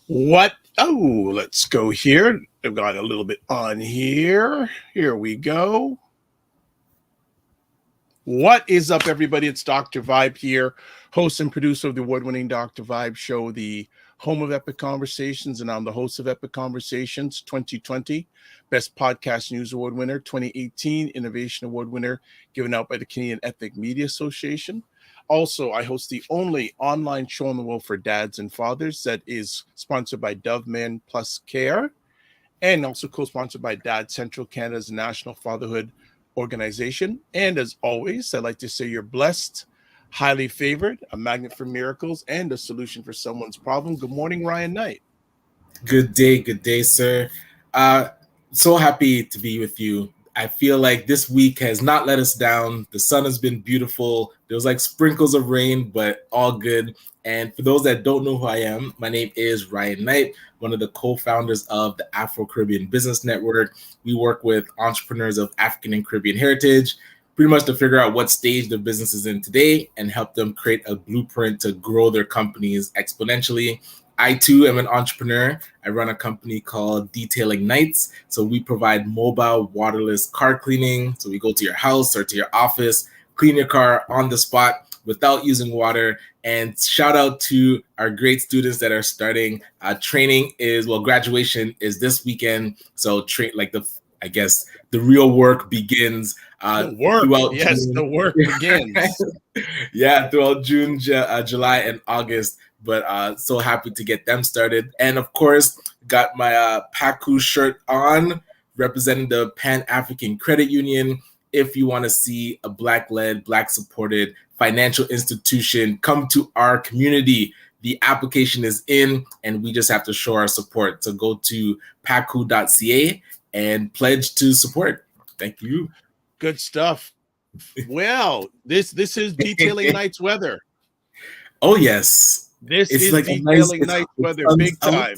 What? Oh, let's go here. I've got a little bit on here. Here we go. What is up, everybody? It's Dr. Vibe here, host and producer of the award-winning Dr. Vibe show, the home of Epic Conversations, and I'm the host of Epic Conversations 2020, Best Podcast News Award winner, 2018 Innovation Award winner, given out by the Canadian Ethnic Media Association. Also, I host the only online show in the world for dads and fathers that is sponsored by Dove Men Plus Care, and also co-sponsored by Dad Central, Canada's national fatherhood organization. And as always, I'd like to say you're blessed, highly favored, a magnet for miracles, and a solution for someone's problem. Good morning, Ryan Knight. Good day, sir. So happy to be with you. I feel like this week has not let us down. The sun has been beautiful. There was like sprinkles of rain, but all good. And for those that don't know who I am, my name is Ryan Knight, one of the co-founders of the Afro-Caribbean Business Network. We work with entrepreneurs of African and Caribbean heritage, pretty much to figure out what stage the business is in today and help them create a blueprint to grow their companies exponentially. I too am an entrepreneur. I run a company called Detailing Nights. So we provide mobile waterless car cleaning. So we go to your house or to your office, clean your car on the spot without using water. And shout out to our great students that are starting. Graduation is this weekend. So the real work begins. The work begins. Yeah, throughout June, July, and August. But so happy to get them started. And of course, got my PACU shirt on, representing the Pan-African Credit Union. If you want to see a Black-led, Black-supported financial institution come to our community, the application is in, and we just have to show our support. So go to pacu.ca and pledge to support. Thank you. Good stuff. Well, this is Detailing Nights weather. Oh, yes. This is like Detailing Nights weather, big time.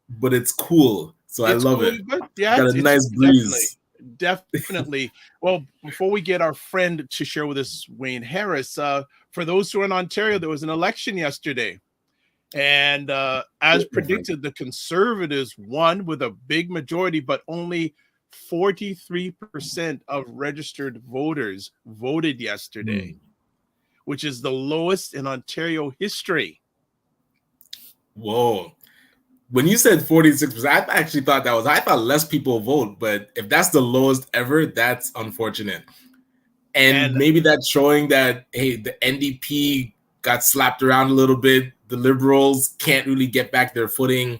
But it's cool, so I love it. Yeah, got a nice breeze. Definitely. Well, before we get our friend to share with us, Wayne Harris, for those who are in Ontario, there was an election yesterday. And as predicted, the Conservatives won with a big majority, but only 43% of registered voters voted yesterday, which is the lowest in Ontario history. Whoa. When you said 46%, I actually thought I thought less people vote, but if that's the lowest ever, that's unfortunate. And maybe that's showing that, hey, the NDP got slapped around a little bit. The Liberals can't really get back their footing.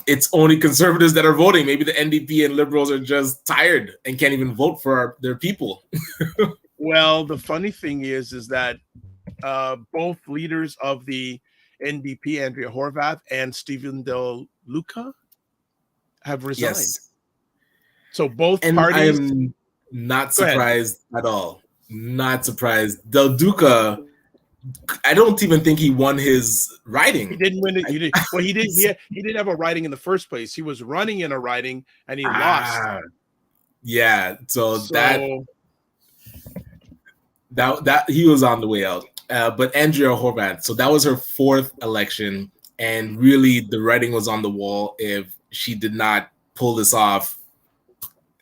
It's only Conservatives that are voting. Maybe the NDP and Liberals are just tired and can't even vote for their people. Well, the funny thing is that both leaders of the NDP, Andrea Horwath and Stephen Del Duca, have resigned. Yes. So both parties. I'm not surprised at all. Not surprised. Del Duca, I don't even think he won his riding. He didn't win it. He didn't have a riding in the first place. He was running in a riding and he lost. Yeah. So that he was on the way out. But Andrea Horwath, so that was her fourth election, and really the writing was on the wall. If she did not pull this off,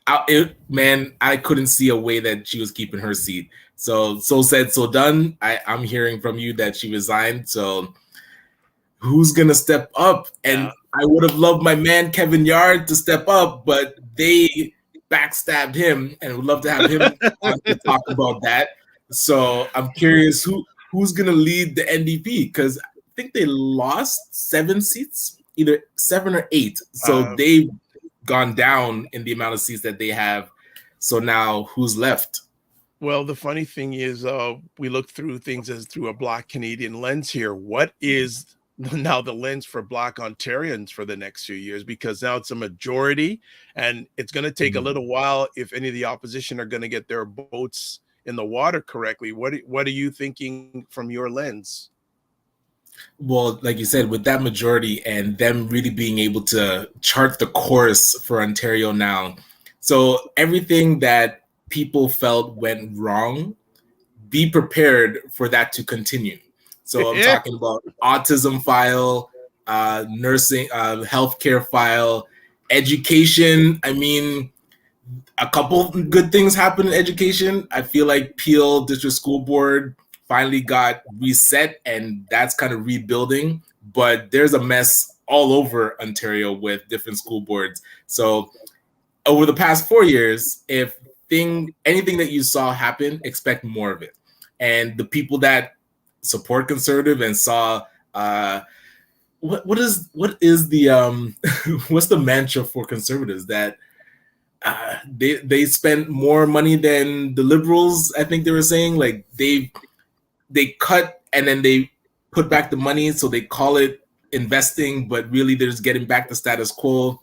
I couldn't see a way that she was keeping her seat. So said, so done. I'm hearing from you that she resigned. So who's gonna step up? And I would have loved my man Kevin Yard to step up, but they backstabbed him, and would love to have him on to talk about that. So I'm curious who's gonna lead the NDP, because I think they lost 7 seats, either 7 or 8. So they've gone down in the amount of seats that they have. So now who's left? Well, the funny thing is, we look through things as through a Black Canadian lens here. What is now the lens for Black Ontarians for the next few years? Because now it's a majority, and it's going to take a little while if any of the opposition are going to get their boats in the water correctly. What are you thinking from your lens? Well, like you said, with that majority and them really being able to chart the course for Ontario now, so everything that people felt went wrong, be prepared for that to continue. So I'm talking about autism file, nursing, healthcare file, education. I mean, a couple good things happened in education. I feel like Peel District School Board finally got reset, and that's kind of rebuilding. But there's a mess all over Ontario with different school boards. So over the past 4 years, if anything that you saw happen, expect more of it. And the people that support conservative and saw what is the what's the mantra for conservatives, that they spend more money than the liberals, I think they were saying, like they cut and then they put back the money, so they call it investing, but really they're just getting back the status quo.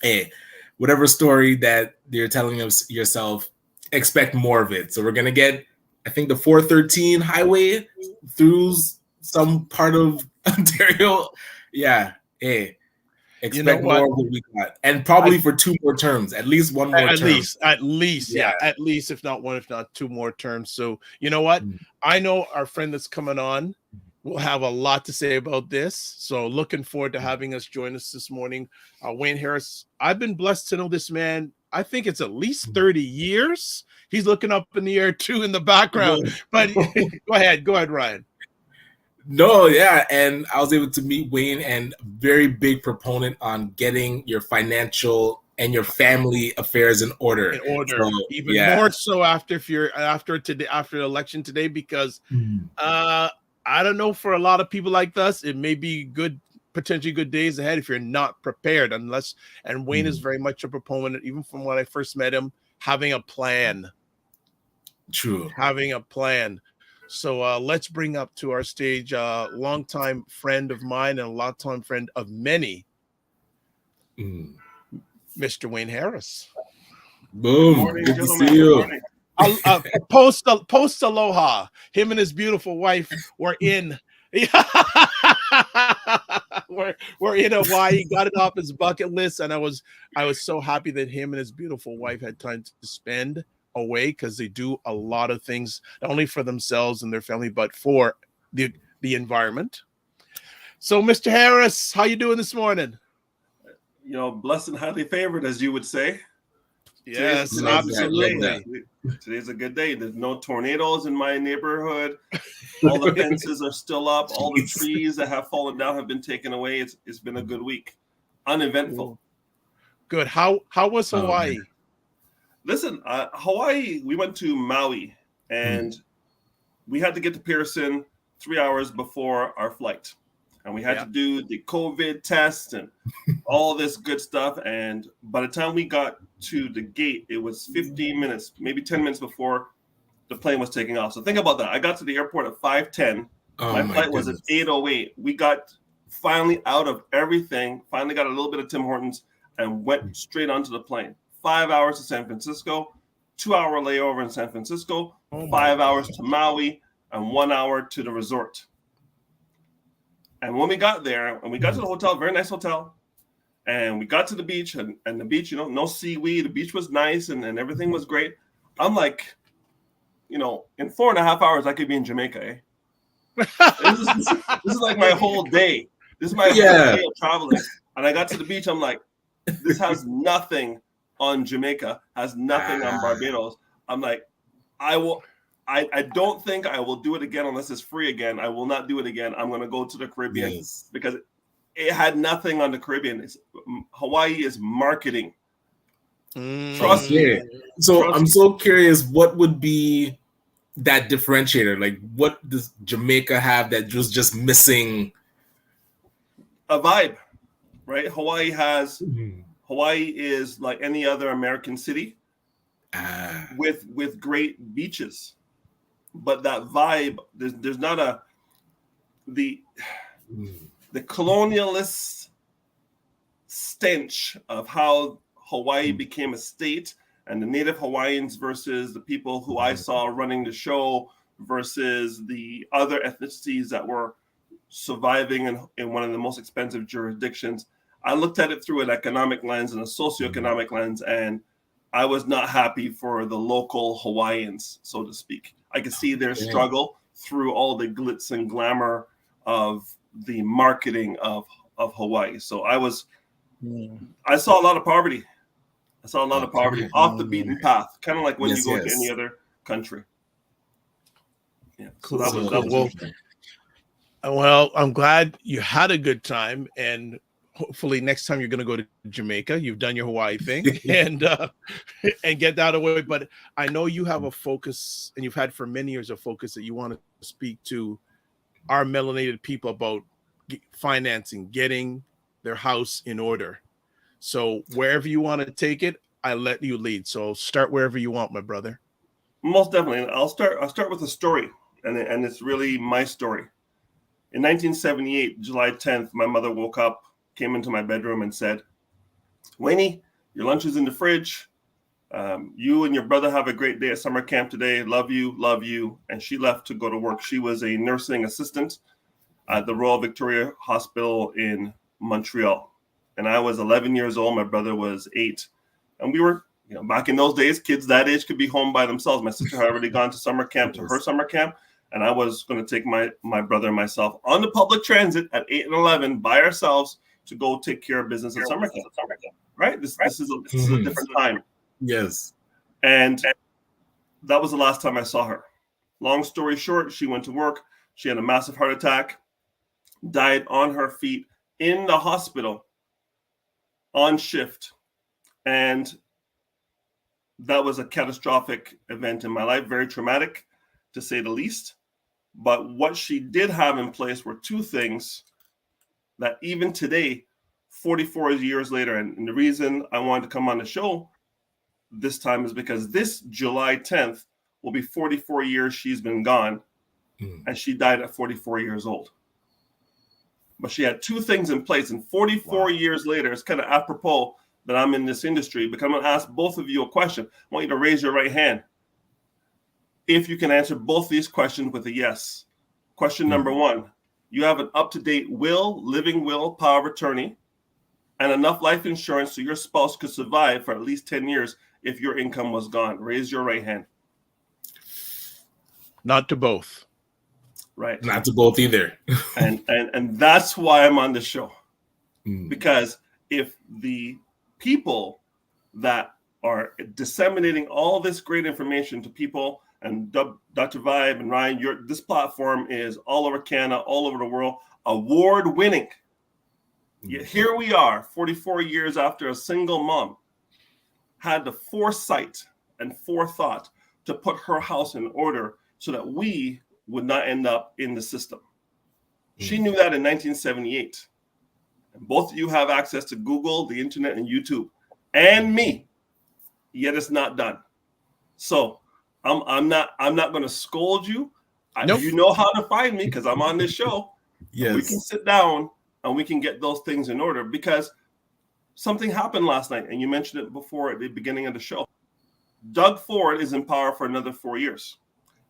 Hey, whatever story that you're telling yourself, expect more of it. So we're gonna get, I think, the 413 highway through some part of Ontario. Yeah, hey, expect more of what we got, and probably for 2 more terms, at least one more term. At least, if not one, if not 2 more terms. So you know what? I know our friend that's coming on will have a lot to say about this. So looking forward to having us join us this morning. Wayne Harris, I've been blessed to know this man. I think it's at least 30 years. He's looking up in the air too in the background. But go ahead, Ryan. No, yeah, and I was able to meet Wayne, and very big proponent on getting your financial and your family affairs in order. So, even more so after the election today, because I don't know, for a lot of people like us, it may be potentially good days ahead if you're not prepared, and Wayne is very much a proponent, even from when I first met him, having a plan. True. Having a plan. So let's bring up to our stage a longtime friend of mine and a longtime friend of many, Mr. Wayne Harris. Boom. Morning, good to see you. Post aloha. Him and his beautiful wife were in. we're in Hawaii. Got it off his bucket list, and I was so happy that him and his beautiful wife had time to spend away, because they do a lot of things not only for themselves and their family, but for the environment. So, Mr. Harris, how you doing this morning? Blessed and highly favored, as you would say. Yes, absolutely. Today's a good day. There's no tornadoes in my neighborhood. All the fences are still up. All the trees that have fallen down have been taken away. It's been a good week. Uneventful. Good. How was Hawaii? Listen, Hawaii, we went to Maui, and we had to get to Pearson 3 hours before our flight. And we had to do the COVID test and all this good stuff. And by the time we got to the gate, it was 15 minutes, maybe 10 minutes before the plane was taking off. So think about that. I got to the airport at 5:10. My flight was at 8:08. We got finally out of everything, finally got a little bit of Tim Hortons, and went straight onto the plane. 5 hours to San Francisco, 2-hour layover in San Francisco, 5 hours to Maui, and 1 hour to the resort. And when we got there, and we got to the hotel, very nice hotel, and we got to the beach, and the beach, no seaweed. The beach was nice, and everything was great. I'm like, in 4.5 hours, I could be in Jamaica, eh? This is like my whole day. This is my whole day of traveling. And I got to the beach, I'm like, this has nothing on Jamaica, has nothing on Barbados. I'm like, I don't think I will do it again unless it's free again. I will not do it again. I'm going to go to the Caribbean because it had nothing on the Caribbean. Hawaii is marketing. Trust me. So I'm so curious, what would be that differentiator? Like, what does Jamaica have that was just missing? A vibe, right? Hawaii is like any other American city with great beaches, but that vibe, there's not the colonialist stench of how Hawaii became a state, and the native Hawaiians versus the people who I saw running the show versus the other ethnicities that were surviving in one of the most expensive jurisdictions. I looked at it through an economic lens and a socioeconomic lens, and I was not happy for the local Hawaiians, so to speak. I could see their struggle through all the glitz and glamour of the marketing of Hawaii. So I saw a lot of poverty. I saw a lot of poverty off the beaten path, kind of like when you go to any other country. Yeah, cool. So that was well, I'm glad you had a good time, and hopefully next time you're going to go to Jamaica, you've done your Hawaii thing and get that away. But I know you have a focus, and you've had for many years a focus that you want to speak to our melanated people about financing, getting their house in order. So wherever you want to take it, I let you lead. So start wherever you want, my brother. Most definitely. I'll start with a story, and it's really my story. In 1978, July 10th, my mother woke up, came into my bedroom and said, "Wayne, your lunch is in the fridge. You and your brother have a great day at summer camp today. Love you." And she left to go to work. She was a nursing assistant at the Royal Victoria Hospital in Montreal. And I was 11 years old. My brother was 8. And we were, back in those days, kids that age could be home by themselves. My sister had already gone to summer camp, to her summer camp. And I was going to take my brother and myself on the public transit at 8 and 11 by ourselves to go take care of business at summer camp. Right? This is a different time. Yes. And that was the last time I saw her. Long story short, she went to work. She had a massive heart attack, died on her feet in the hospital on shift. And that was a catastrophic event in my life, very traumatic, to say the least. But what she did have in place were two things that even today, 44 years later, and the reason I wanted to come on the show this time is because this July 10th will be 44 years she's been gone, and she died at 44 years old. But she had two things in place, and 44 years later, it's kind of apropos that I'm in this industry, because I'm going to ask both of you a question. I want you to raise your right hand if you can answer both these questions with a yes. Question number one, you have an up-to-date will, living will, power of attorney, and enough life insurance so your spouse could survive for at least 10 years if your income was gone. Raise your right hand. Not to both. Right. Not to both either. and that's why I'm on the show. Because if the people that are disseminating all this great information to people, and Dr. Vibe and Ryan, this platform is all over Canada, all over the world, award-winning. Yet here we are, 44 years after a single mom had the foresight and forethought to put her house in order so that we would not end up in the system. She knew that in 1978. And both of you have access to Google, the internet, and YouTube, and me. Yet it's not done. So I'm not going to scold you. Nope. You know how to find me because I'm on this show. Yes. We can sit down and we can get those things in order, because something happened last night, and you mentioned it before at the beginning of the show. Doug Ford is in power for another 4 years.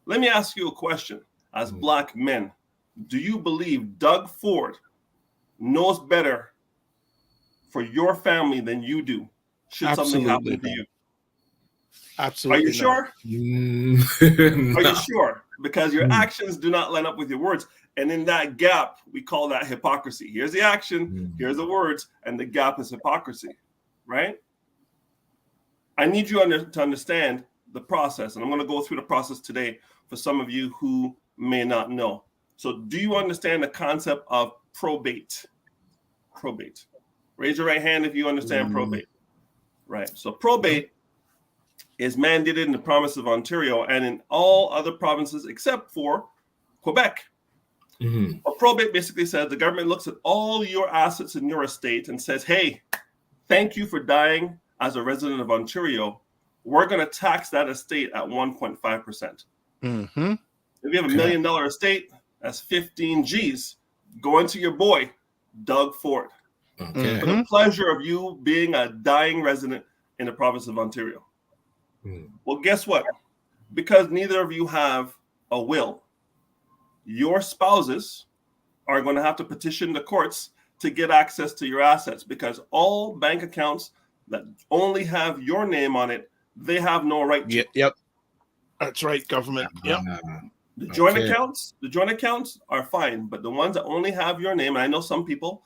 Let me ask you a question. As Black men, do you believe Doug Ford knows better for your family than you do, should something happen to you? Absolutely. Are you sure? No. Are you sure? Because your actions do not line up with your words. And in that gap, we call that hypocrisy. Here's the action, here's the words, and the gap is hypocrisy, right? I need you to understand the process, and I'm going to go through the process today for some of you who may not know. So do you understand the concept of probate? Probate. Raise your right hand if you understand probate. Right. So probate is mandated in the province of Ontario and in all other provinces except for Quebec. A probate basically says the government looks at all your assets in your estate and says, hey, thank you for dying as a resident of Ontario. We're going to tax that estate at 1.5%. Mm-hmm. If you have $1 million estate, that's 15 G's going to your boy, Doug Ford, for the pleasure of you being a dying resident in the province of Ontario. Well, guess what? Because neither of you have a will, your spouses are going to have to petition the courts to get access to your assets, because all bank accounts that only have your name on it, they have no right to. Yep. That's right, government. Yep. The joint accounts are fine, but the ones that only have your name, and I know some people,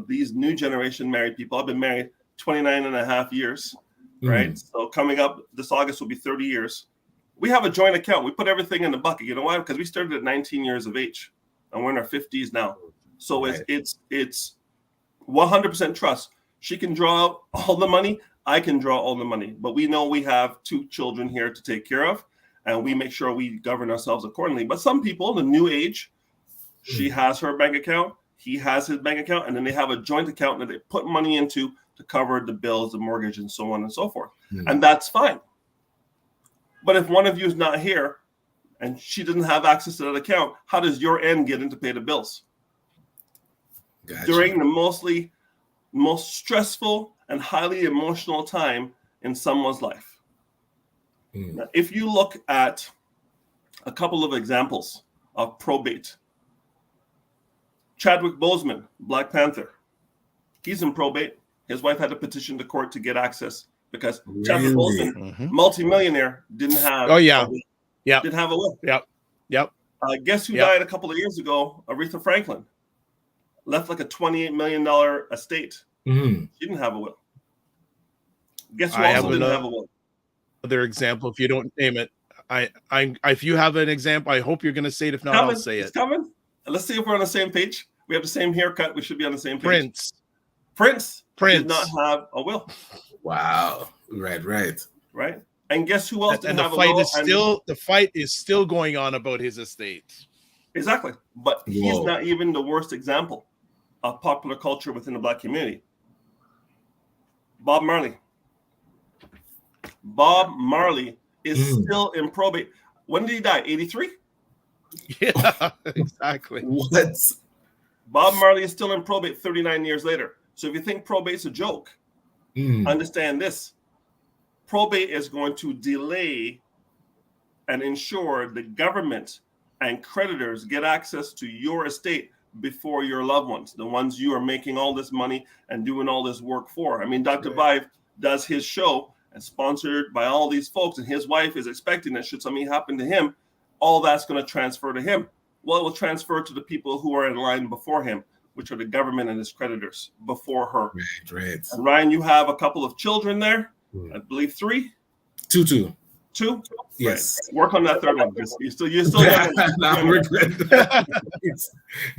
these new generation married people, I've been married 29 and a half years, right? So coming up this August will be 30 years. We have a joint account. We put everything in the bucket. You know why? Because we started at 19 years of age, and we're in our 50s now. So it's 100% trust. She can draw out all the money. I can draw all the money. But we know we have 2 children here to take care of, and we make sure we govern ourselves accordingly. But some people, the new age, she has her bank account, he has his bank account, and then they have a joint account that they put money into to cover the bills, the mortgage, and so on and so forth. And that's fine. But if one of you is not here and she doesn't have access to that account, how does your end get in to pay the bills? Gotcha. During the most stressful and highly emotional time in someone's life. Now, if you look at a couple of examples of probate, Chadwick Boseman, Black Panther, he's in probate. His wife had to petition the court to get access because Chadwick Boseman, multimillionaire, didn't have. Didn't have a will. Yep. Guess who died a couple of years ago? Aretha Franklin left like a $28 million estate. She didn't have a will. Guess who also didn't have a will? Other example, if you don't name it, if you have an example, I hope you're going to say it. If not, I'll say it. It's coming. Let's see if we're on the same page. We have the same haircut. We should be on the same page. Prince did not have a will. Wow. Right. And guess who else didn't have a will? The fight is still going on about his estate. Exactly. But he's not even the worst example of popular culture within the Black community. Bob Marley. Bob Marley is still in probate. When did he die? 83? Yeah, exactly. What? Bob Marley is still in probate 39 years later. So if you think probate's a joke, understand this. Probate is going to delay and ensure the government and creditors get access to your estate before your loved ones, the ones you are making all this money and doing all this work for. I mean, Dr. Vibe does his show and sponsored by all these folks, and his wife is expecting that should something happen to him, all that's going to transfer to him. Well, it will transfer to the people who are in line before him, which are the government and his creditors before her. Right. And Ryan, you have a couple of children there. I believe 3. 2. 2? Yes. Right. Work on that third one. You're still young. We're good.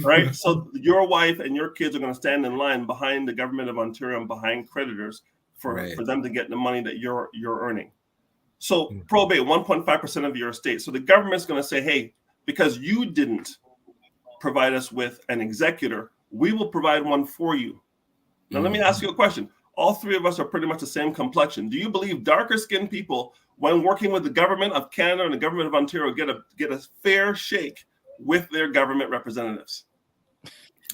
Right. So your wife and your kids are going to stand in line behind the government of Ontario and behind creditors for them to get the money that you're earning. So probate 1.5% of your estate. So the government's going to say, hey, because you didn't provide us with an executor, we will provide one for you. Now, let me ask you a question. All 3 of us are pretty much the same complexion. Do you believe darker skinned people, when working with the government of Canada and the government of Ontario, get a fair shake with their government representatives?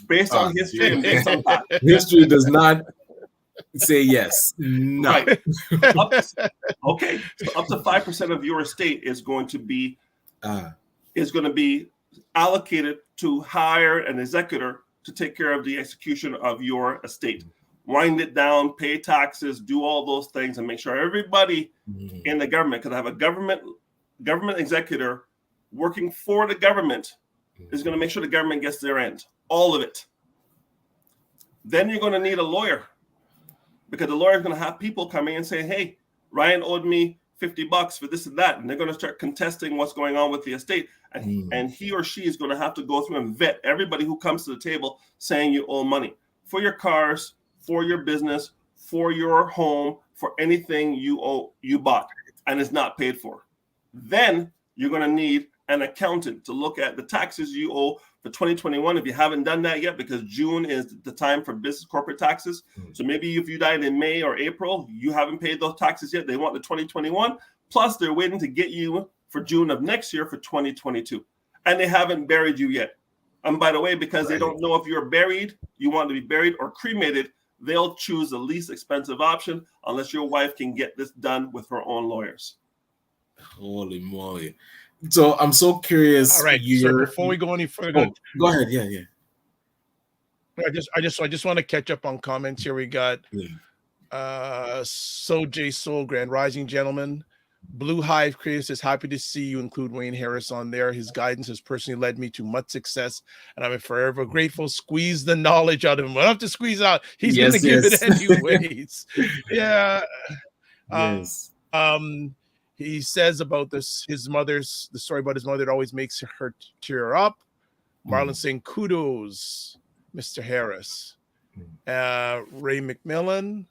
Based on history and based on that. History does not say yes. No. Right. Okay. So up to 5% of your estate is going to be allocated to hire an executor to take care of the execution of your estate. Wind it down, pay taxes, do all those things, and make sure everybody in the government, because I have a government executor working for the government, is going to make sure the government gets their end, all of it. Then you're going to need a lawyer, because the lawyer is going to have people come in and say, hey, Ryan owed me $50 for this and that, and they're going to start contesting what's going on with the estate, and he or she is going to have to go through and vet everybody who comes to the table saying you owe money for your cars, for your business, for your home, for anything you bought and is not paid for. Then you're going to need an accountant to look at the taxes you owe for 2021 if you haven't done that yet, because June is the time for business corporate taxes. So maybe if you died in May or April, you haven't paid those taxes yet. They want the 2021, plus they're waiting to get you for June of next year for 2022, and they haven't buried you yet. And by the way, because they don't know if you're buried, you want to be buried or cremated, they'll choose the least expensive option unless your wife can get this done with her own lawyers. Holy moly. So I'm so curious. All right, so before we go any further, go ahead. Yeah. I just want to catch up on comments here. We got Sojay Soul, Grand Rising gentlemen. Blue Hive Creator says, happy to see you include Wayne Harris on there. His guidance has personally led me to much success, and I'm forever grateful. Squeeze the knowledge out of him. I don't have to squeeze out. He's going to give it anyways. Yeah. Yes. He says about the story about his mother, it always makes her tear up. Marlon saying, kudos, Mr. Harris. Ray McMillan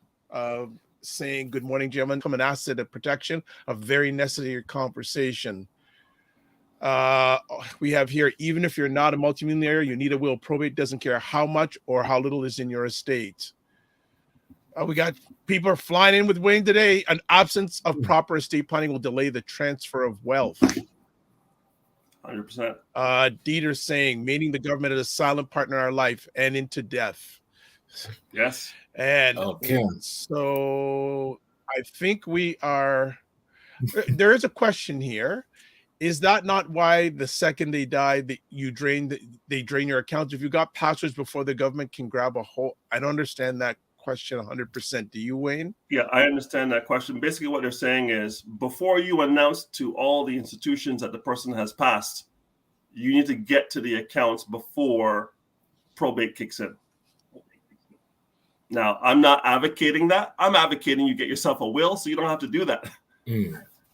saying, good morning, gentlemen. Come an asset of protection, a very necessary conversation. We have here, even if you're not a multimillionaire, you need a will. Probate doesn't care how much or how little is in your estate. We got people are flying in with Wayne today. An absence of proper estate planning will delay the transfer of wealth. 100%. Dieter saying, meeting the government as a silent partner in our life and into death. Yes. And so I think we are, there is a question here. Is that not why the second they die, that they drain your accounts? If you got passwords before the government can grab a whole, I don't understand that question 100%. Do you, Wayne? Yeah, I understand that question. Basically what they're saying is, before you announce to all the institutions that the person has passed, you need to get to the accounts before probate kicks in. Now, I'm not advocating that. I'm advocating you get yourself a will so you don't have to do that.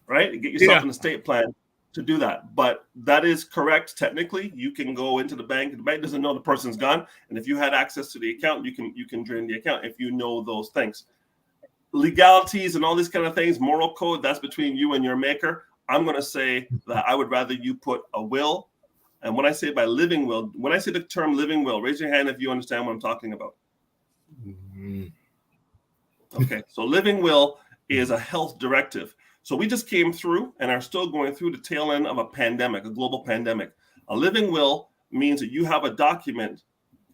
Right? Get yourself an estate plan to do that. But that is correct. Technically, you can go into the bank. The bank doesn't know the person's gone. And if you had access to the account, you can drain the account if you know those things. Legalities and all these kind of things, moral code, that's between you and your maker. I'm going to say that I would rather you put a will. And when I say by living will, when I say the term living will, raise your hand if you understand what I'm talking about. Okay, so living will is a health directive. So we just came through and are still going through the tail end of a pandemic, a global pandemic. A living will means that you have a document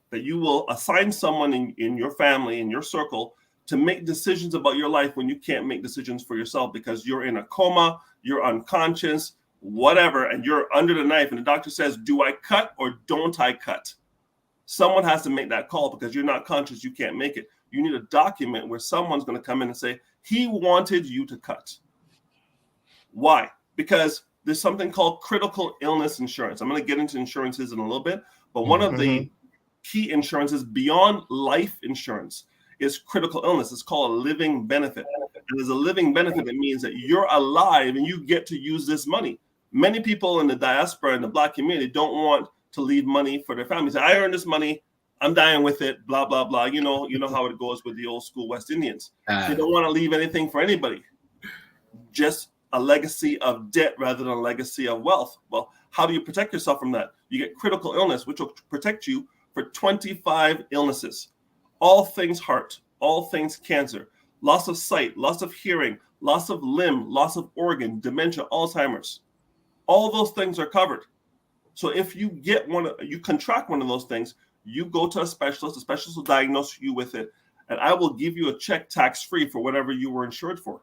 that you will assign someone in your family, in your circle, to make decisions about your life when you can't make decisions for yourself because you're in a coma, you're unconscious, whatever, and you're under the knife. And the doctor says, do I cut or don't I cut? Someone has to make that call because you're not conscious, you can't make it. You need a document where someone's going to come in and say, he wanted you to cut. Why? Because there's something called critical illness insurance. I'm going to get into insurances in a little bit, but one of the key insurances beyond life insurance is critical illness. It's called a living benefit. And as a living benefit, it means that you're alive and you get to use this money. Many people in the diaspora and the Black community don't want to leave money for their families. I earned this money, I'm dying with it, blah, blah, blah. You know how it goes with the old school West Indians. They don't want to leave anything for anybody. Just a legacy of debt rather than a legacy of wealth. Well, how do you protect yourself from that? You get critical illness, which will protect you for 25 illnesses. All things heart, all things cancer, loss of sight, loss of hearing, loss of limb, loss of organ, dementia, Alzheimer's. All those things are covered. So if you you contract one of those things, you go to a specialist will diagnose you with it, and I will give you a check tax-free for whatever you were insured for.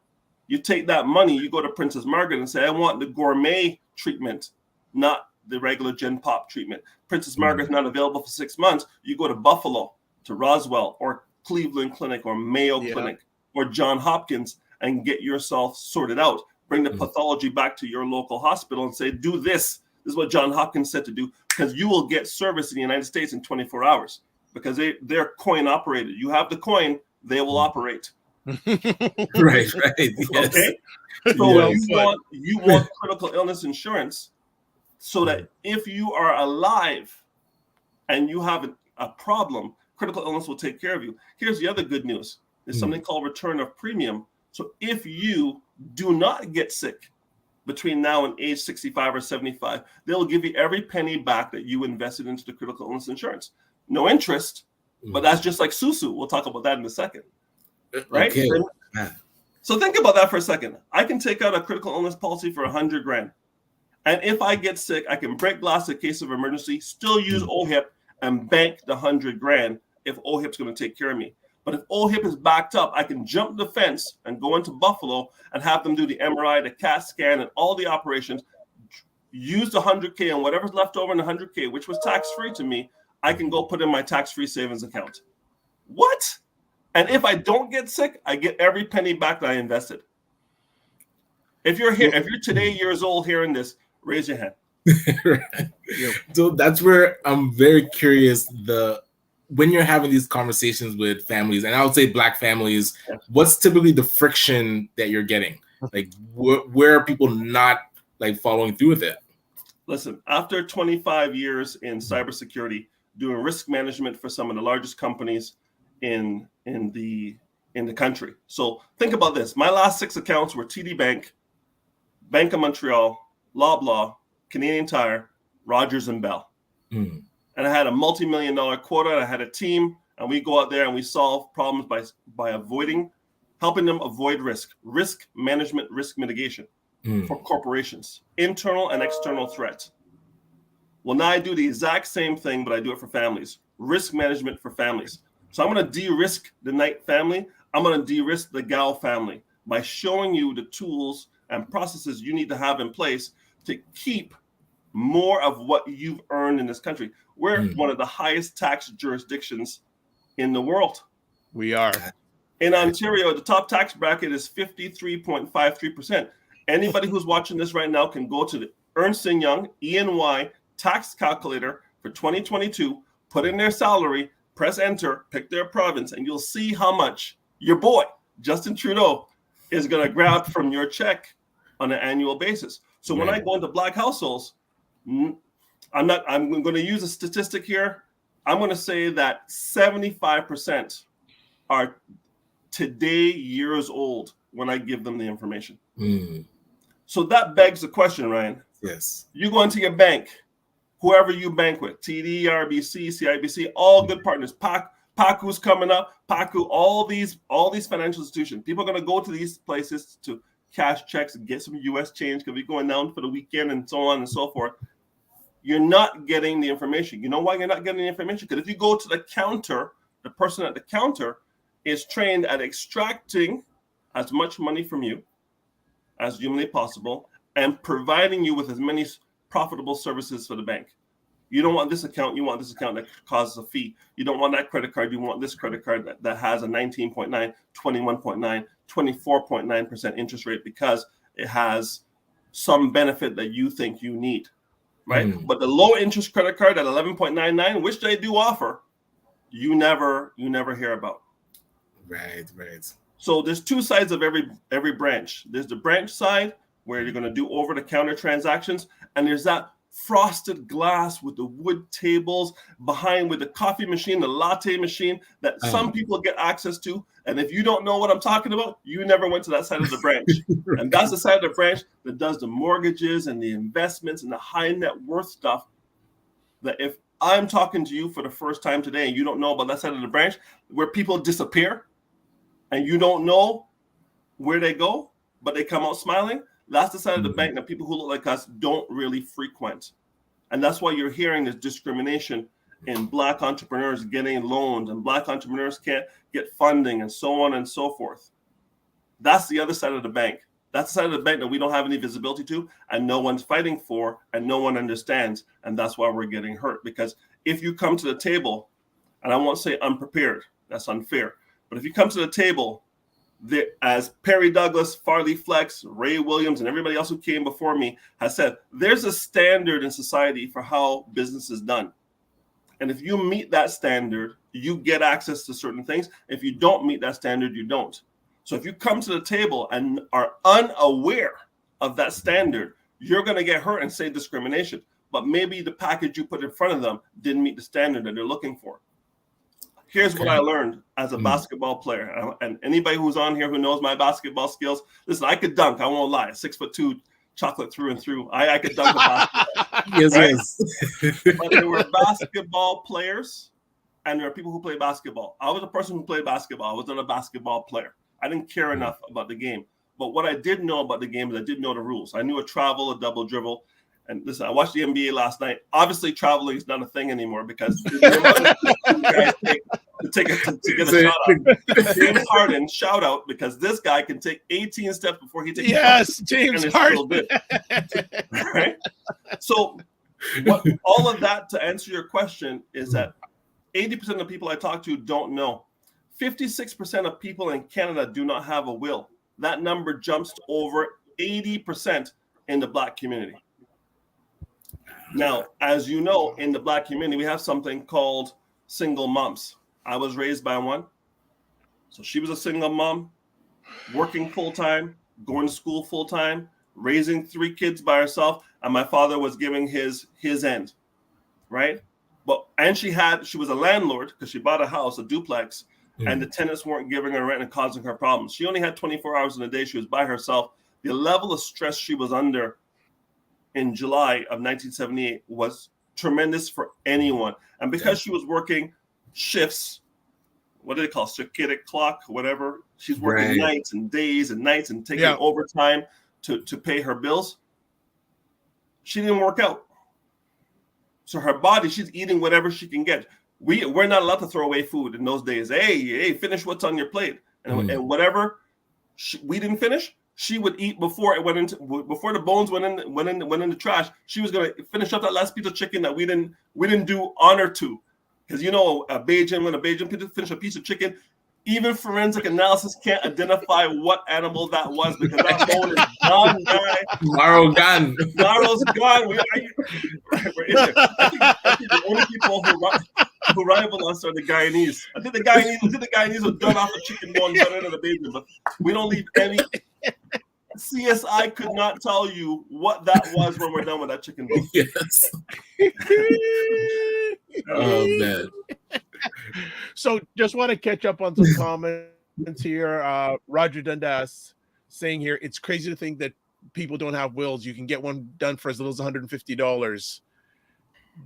You take that money, you go to Princess Margaret and say, I want the gourmet treatment, not the regular Gen Pop treatment. Princess Margaret's not available for 6 months. You go to Buffalo, to Roswell, or Cleveland Clinic, or Mayo Clinic, or John Hopkins, and get yourself sorted out. Bring the pathology back to your local hospital and say, do this. This is what John Hopkins said to do, because you will get service in the United States in 24 hours because they're coin operated. You have the coin, they will operate. Right. Yes. Okay. So Well you want critical illness insurance so that if you are alive and you have a problem, critical illness will take care of you. Here's the other good news. There's something called return of premium. So if you do not get sick between now and age 65 or 75, they'll give you every penny back that you invested into the critical illness insurance. No interest, but that's just like Susu. We'll talk about that in a second. Right? Okay. So think about that for a second. I can take out a critical illness policy for $100,000. And if I get sick, I can break glass in case of emergency, still use OHIP and bank the $100,000 if OHIP's going to take care of me. But if OHIP is backed up, I can jump the fence and go into Buffalo and have them do the MRI, the CAT scan, and all the operations. Use the $100,000 and whatever's left over in the $100,000, which was tax-free to me, I can go put in my tax-free savings account. What? And if I don't get sick, I get every penny back that I invested. If you're here, if you're today years old hearing this, raise your hand. Right. So that's where I'm very curious. When you're having these conversations with families, and I would say Black families, what's typically the friction that you're getting? Like, where are people not like following through with it? Listen, after 25 years in cybersecurity, doing risk management for some of the largest companies in the country. So think about this. My last 6 accounts were TD Bank, Bank of Montreal, Loblaw, Canadian Tire, Rogers and Bell. And I had a multi-million-dollar quota. I had a team, and we go out there and we solve problems by helping them avoid risk management, risk mitigation for corporations, internal and external threats. Well, now I do the exact same thing, but I do it for families, risk management for families. So I'm going to de-risk the Knight family. I'm going to de-risk the Gal family by showing you the tools and processes you need to have in place to keep more of what you've earned in this country. We're one of the highest tax jurisdictions in the world. We are. In Ontario, the top tax bracket is 53.53%. Anybody who's watching this right now can go to the Ernst & Young E&Y tax calculator for 2022, put in their salary, press enter, pick their province, and you'll see how much your boy, Justin Trudeau, is going to grab from your check on an annual basis. So when I go into Black households, I'm going to use a statistic here. I'm going to say that 75% are today years old when I give them the information. So that begs the question, Ryan. Yes. You go into your bank, whoever you bank with, TD, RBC, CIBC, all good partners. PACU's coming up. PACU, all these financial institutions. People are going to go to these places to cash checks and get some U.S. change because we're going down for the weekend and so on and so forth. You're not getting the information. You know why you're not getting the information? Because if you go to the counter, the person at the counter is trained at extracting as much money from you as humanly possible and providing you with as many profitable services for the bank. You don't want this account. You want this account that causes a fee. You don't want that credit card. You want this credit card that has a 19.9, 21.9, 24.9% interest rate because it has some benefit that you think you need. Right. But the low interest credit card at 11.99, which they do offer, you never hear about. Right. So there's 2 sides of every branch. There's the branch side where you're going to do over the counter transactions. And there's that frosted glass with the wood tables behind with the coffee machine, the latte machine that some people get access to. And if you don't know what I'm talking about, you never went to that side of the branch. And that's the side of the branch that does the mortgages and the investments and the high net worth stuff. That if I'm talking to you for the first time today and you don't know about that side of the branch where people disappear and you don't know where they go, but they come out smiling, that's the side of the bank that people who look like us don't really frequent. And that's why you're hearing this discrimination in Black entrepreneurs getting loans and Black entrepreneurs can't get funding and so on and so forth. That's the other side of the bank. That's the side of the bank that we don't have any visibility to and no one's fighting for and no one understands. And that's why we're getting hurt. Because if you come to the table, and I won't say unprepared, that's unfair, but if you come to the table, as Perry Douglas, Farley Flex, Ray Williams, and everybody else who came before me has said, there's a standard in society for how business is done. And if you meet that standard, you get access to certain things. If you don't meet that standard, you don't. So if you come to the table and are unaware of that standard, you're going to get hurt and say discrimination. But maybe the package you put in front of them didn't meet the standard that they're looking for. Here's what I learned as a basketball player. And anybody who's on here who knows my basketball skills, listen, I could dunk. I won't lie. 6'2", chocolate through and through. I could dunk a basketball. Yes. But there were basketball players and there are people who play basketball. I was a person who played basketball. I was not a basketball player. I didn't care enough about the game. But what I did know about the game is I did know the rules. I knew a travel, a double dribble. And listen, I watched the NBA last night. Obviously, traveling is not a thing anymore because the amount of guys to get a shot out. James Harden, shout out, because this guy can take 18 steps before he takes James Harden. Right? So all of that to answer your question is that 80% of people I talk to don't know. 56% of people in Canada do not have a will. That number jumps to over 80% in the Black community. Now, as you know, in the Black community, we have something called single moms. I was raised by one. So she was a single mom, working full-time, going to school full-time, raising 3 kids by herself, and my father was giving his end, right? And she was a landlord because she bought a house, a duplex, and the tenants weren't giving her rent and causing her problems. She only had 24 hours in a day. She was by herself. The level of stress she was under in July of 1978 was tremendous for anyone. And because she was working shifts, what do they call circadian clock, whatever, she's working nights and days and nights and taking overtime to pay her bills. She didn't work out. So her body, she's eating whatever she can get. We're not allowed to throw away food in those days. Hey, finish what's on your plate. And whatever we didn't finish, she would eat before the bones went in the trash. She was gonna finish up that last piece of chicken that we didn't do honor to, because when a Bajan finish a piece of chicken, even forensic analysis can't identify what animal that was because that bone is gone, guy. Marrow gone. Marrow's gone. We're in there. I think the only people who rival us are the Guyanese. I think the Guyanese are done off the chicken bone better than the Bajan, but we don't leave any. CSI could not tell you what that was when we're done with that chicken bone. Yes. Oh man. So just want to catch up on some comments here. Roger Dundas saying here, it's crazy to think that people don't have wills. You can get one done for as little as $150.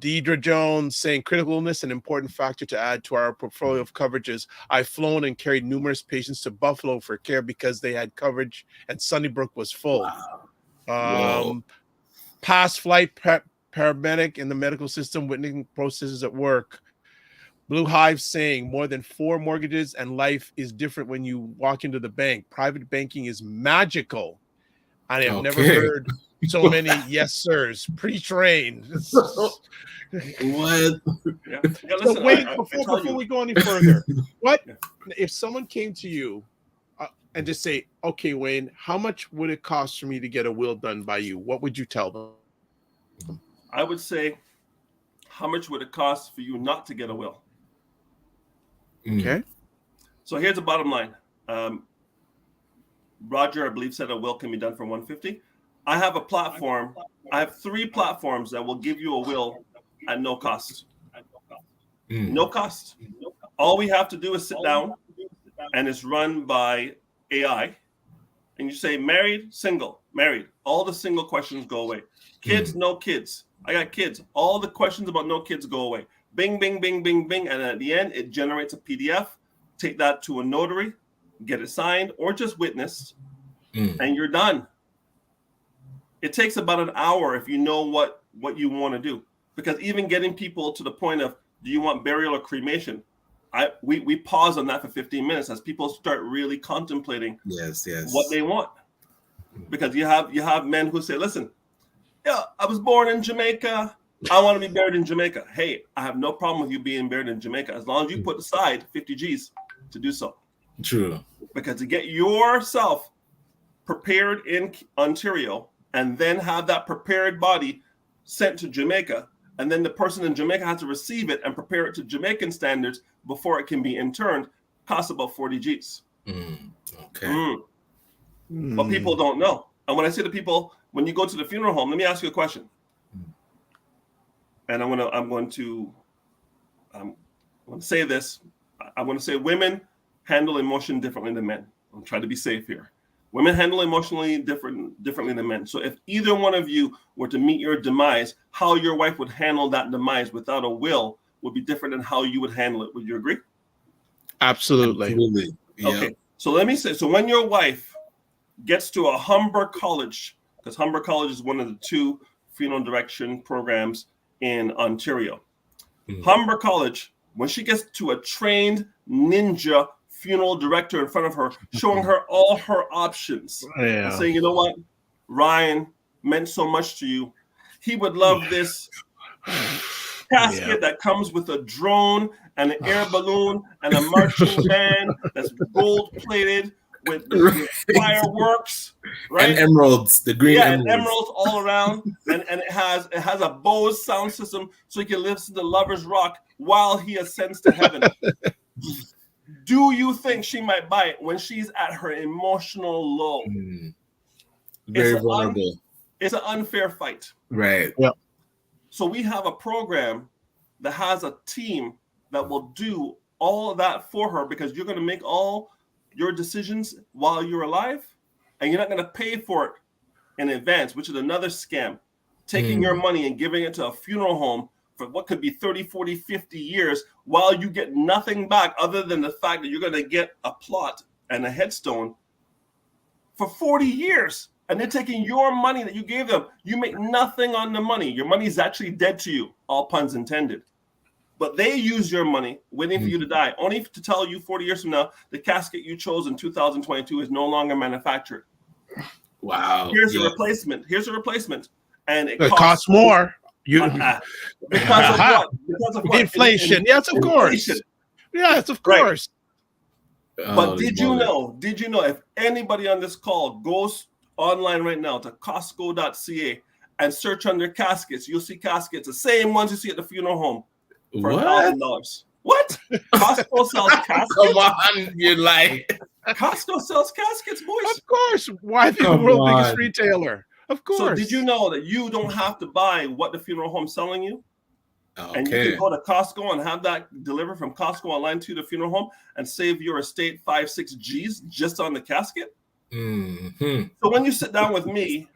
Deidre Jones saying critical illness an important factor to add to our portfolio of coverages. I've flown and carried numerous patients to Buffalo for care because they had coverage and Sunnybrook was full. Wow. Past flight paramedic in the medical system witnessing processes at work. Blue Hive saying more than 4 mortgages and life is different when you walk into the bank. Private banking is magical. I have never heard so many yes sirs pre-trained. What? Yeah, listen, so wait, before we go any further, what if someone came to you and just say, okay, Wayne, how much would it cost for me to get a will done by you? What would you tell them? I would say, how much would it cost for you not to get a will? Okay. So here's the bottom line. Roger, I believe, said a will can be done for $150. I have a platform. I have 3 platforms that will give you a will at no cost. No cost. All we have to do is sit down, and it's run by AI. And you say married, single, married. All the single questions go away. Kids, no kids. I got kids. All the questions about no kids go away. Bing, bing, bing, bing, bing. And at the end, it generates a PDF. Take that to a notary, get it signed, or just witnessed, and you're done. It takes about an hour if you know what you want to do. Because even getting people to the point of, do you want burial or cremation? We pause on that for 15 minutes as people start really contemplating what they want. Because you have men who say, listen, I was born in Jamaica. I want to be buried in Jamaica. Hey, I have no problem with you being buried in Jamaica as long as you put aside 50 G's to do so. True. Because to get yourself prepared in Ontario and then have that prepared body sent to Jamaica, and then the person in Jamaica has to receive it and prepare it to Jamaican standards before it can be interned, costs about 40 G's. Okay. But people don't know. And when I say to people, when you go to the funeral home, let me ask you a question. And I'm going to say this. I'm going to say women handle emotion differently than men. I'm trying to be safe here. Women handle emotionally differently than men. So if either one of you were to meet your demise, how your wife would handle that demise without a will would be different than how you would handle it. Would you agree? Absolutely. Yeah. Okay. So let me say, so when your wife gets to a Humber College, because Humber College is one of the 2 funeral direction programs in Ontario. Humber College, when she gets to a trained ninja funeral director in front of her, showing her all her options, and saying, you know what, Ryan meant so much to you. He would love this casket that comes with a drone and an air balloon and a marching band that's gold plated with fireworks, right? And emeralds, the green emeralds. And emeralds all around, and it has a Bose sound system so he can listen to Lover's Rock while he ascends to heaven. Do you think she might buy it when she's at her emotional low? Very vulnerable. It's an unfair fight. Right. Yeah. So we have a program that has a team that will do all of that for her, because you're going to make all your decisions while you're alive, and you're not going to pay for it in advance, which is another scam. Taking your money and giving it to a funeral home for what could be 30, 40, 50 years while you get nothing back other than the fact that you're going to get a plot and a headstone for 40 years. And they're taking your money that you gave them. You make nothing on the money. Your money is actually dead to you, all puns intended. But they use your money waiting for you to die, only to tell you 40 years from now, the casket you chose in 2022 is no longer manufactured. Wow. Here's a replacement. And it costs more. Because of what? Because of what? Inflation. Yes, of course. Yes, of course. Right. But did you know if anybody on this call goes online right now to Costco.ca and search under caskets, you'll see caskets, the same ones you see at the funeral home, for $1,000. What? Costco sells caskets? Come on, you're like Costco sells caskets, boys. Of course. Why the world's biggest retailer? Of course. So did you know that you don't have to buy what the funeral home's selling you? Okay. And you can go to Costco and have that delivered from Costco online to the funeral home and save your estate 5-6 G's just on the casket? So when you sit down with me,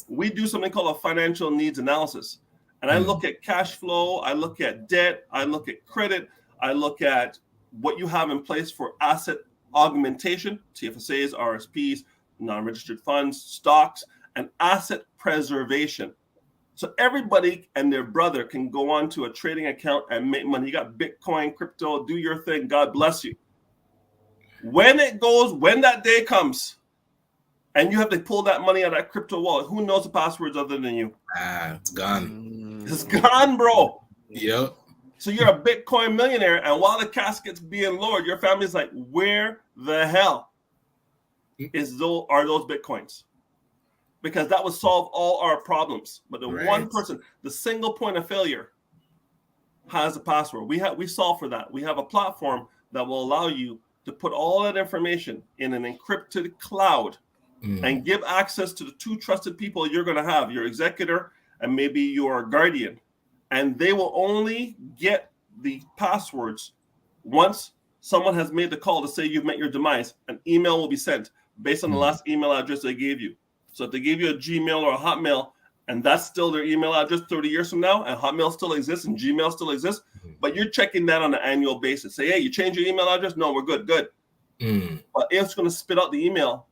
we do something called a financial needs analysis. And I look at cash flow, I look at debt, I look at credit, I look at what you have in place for asset augmentation, TFSAs, RSPs, non-registered funds, stocks, and asset preservation. So everybody and their brother can go on to a trading account and make money. You got Bitcoin, crypto, do your thing. God bless you. When that day comes, and you have to pull that money out of that crypto wallet, who knows the passwords other than you? It's gone. It's gone, bro. Yep. So you're a Bitcoin millionaire, and while the casket's being lowered, your family's like, where the hell are those Bitcoins? Because that would solve all our problems. But the one person, the single point of failure, has a password. We solve for that. We have a platform that will allow you to put all that information in an encrypted cloud and give access to the 2 trusted people you're going to have, your executor and maybe your guardian. And they will only get the passwords once someone has made the call to say you've met your demise. An email will be sent based on the last email address they gave you. So if they gave you a Gmail or a Hotmail, and that's still their email address 30 years from now, and Hotmail still exists and Gmail still exists, but you're checking that on an annual basis. Say, hey, you changed your email address? No, we're good. But it's going to spit out the email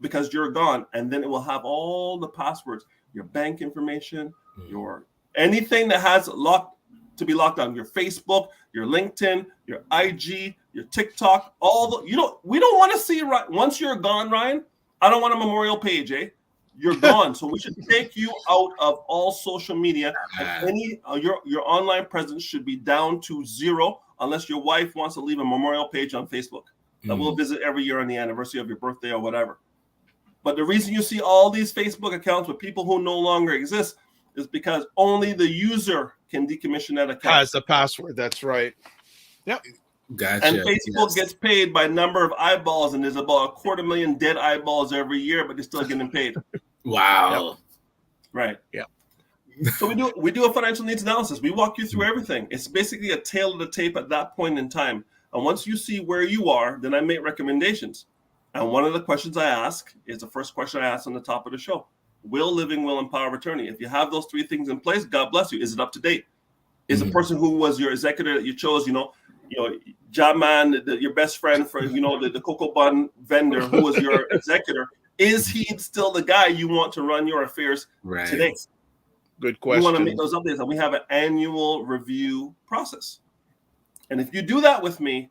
because you're gone, and then it will have all the passwords, your bank information, your anything that has to be locked down, your Facebook, your LinkedIn, your IG, your TikTok, we don't want to see, once you're gone, Ryan, I don't want a memorial page, You're gone. So we should take you out of all social media. And your online presence should be down to 0 unless your wife wants to leave a memorial page on Facebook that we'll visit every year on the anniversary of your birthday or whatever. But the reason you see all these Facebook accounts with people who no longer exist is because only the user can decommission that account. Has the password. That's right. Yep. Gotcha. And Facebook gets paid by number of eyeballs, and there's about 250,000 dead eyeballs every year, but they're still getting paid. Wow. Yep. Right. Yeah. So we do a financial needs analysis. We walk you through everything. It's basically a tail of the tape at that point in time. And once you see where you are, then I make recommendations. And one of the questions I ask is the first question I ask on the top of the show. Will, living will, and power of attorney. If you have those three things in place, God bless you. Is it up to date? Is the person who was your executor that you chose, job man, your best friend for, the cocoa bun vendor who was your executor, is he still the guy you want to run your affairs today? Good question. We want to make those updates, and we have an annual review process. And if you do that with me,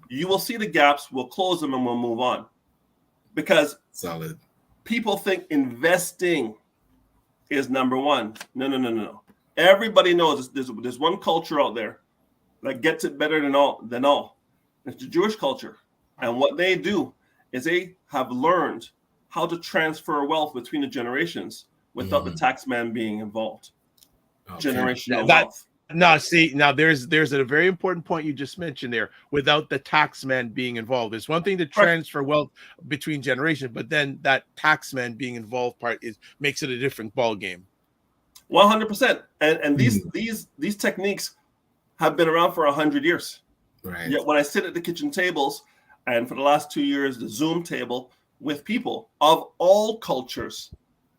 you will see the gaps, we'll close them, and we'll move on. Because solid people think investing is number one. No. Everybody knows there's one culture out there that gets it better than all. It's the Jewish culture. And what they do is they have learned how to transfer wealth between the generations without the tax man being involved. Generational wealth. Now there's a very important point you just mentioned there. Without the tax man being involved, it's one thing to transfer wealth between generations, but then that tax man being involved part makes it a different ball game. 100%. And these techniques have been around for 100 years. Right. Yet when I sit at the kitchen tables, and for the last 2 years, the Zoom table with people of all cultures,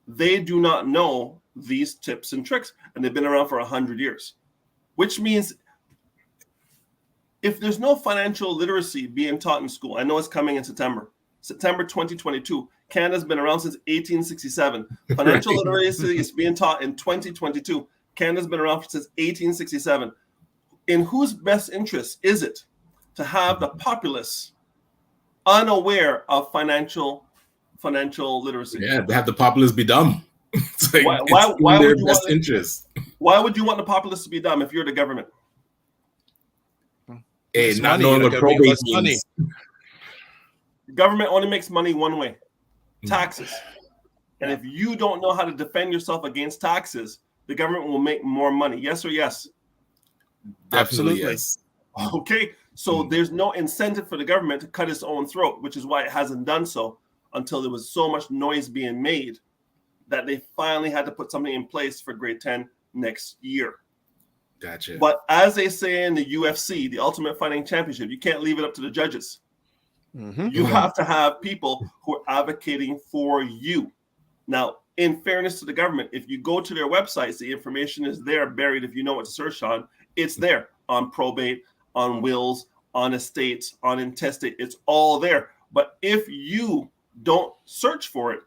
they do not know these tips and tricks, and they've been around for 100 years. Which means if there's no financial literacy being taught in school, I know it's coming in September 2022. Canada's been around since 1867. Financial literacy is being taught in 2022. Canada's been around since 1867. In whose best interest is it to have the populace unaware of financial literacy? Yeah, to have the populace be dumb. It's like, why their would you best want interest? Why would you want the populace to be dumb if you're the government? Hey, not knowing what probate means. The government only makes money one way: taxes. And if you don't know how to defend yourself against taxes, the government will make more money. Yes or yes? Definitely yes. Okay, so there's no incentive for the government to cut its own throat, which is why it hasn't done so until there was so much noise being made that they finally had to put something in place for grade 10 next year. Gotcha. But as they say in the UFC, the Ultimate Fighting Championship, you can't leave it up to the judges. You have to have people who are advocating for you. Now, in fairness to the government, if you go to their websites, the information is there buried. If you know what to search on, it's there on probate, on wills, on estates, on intestate. It's all there. But if you don't search for it,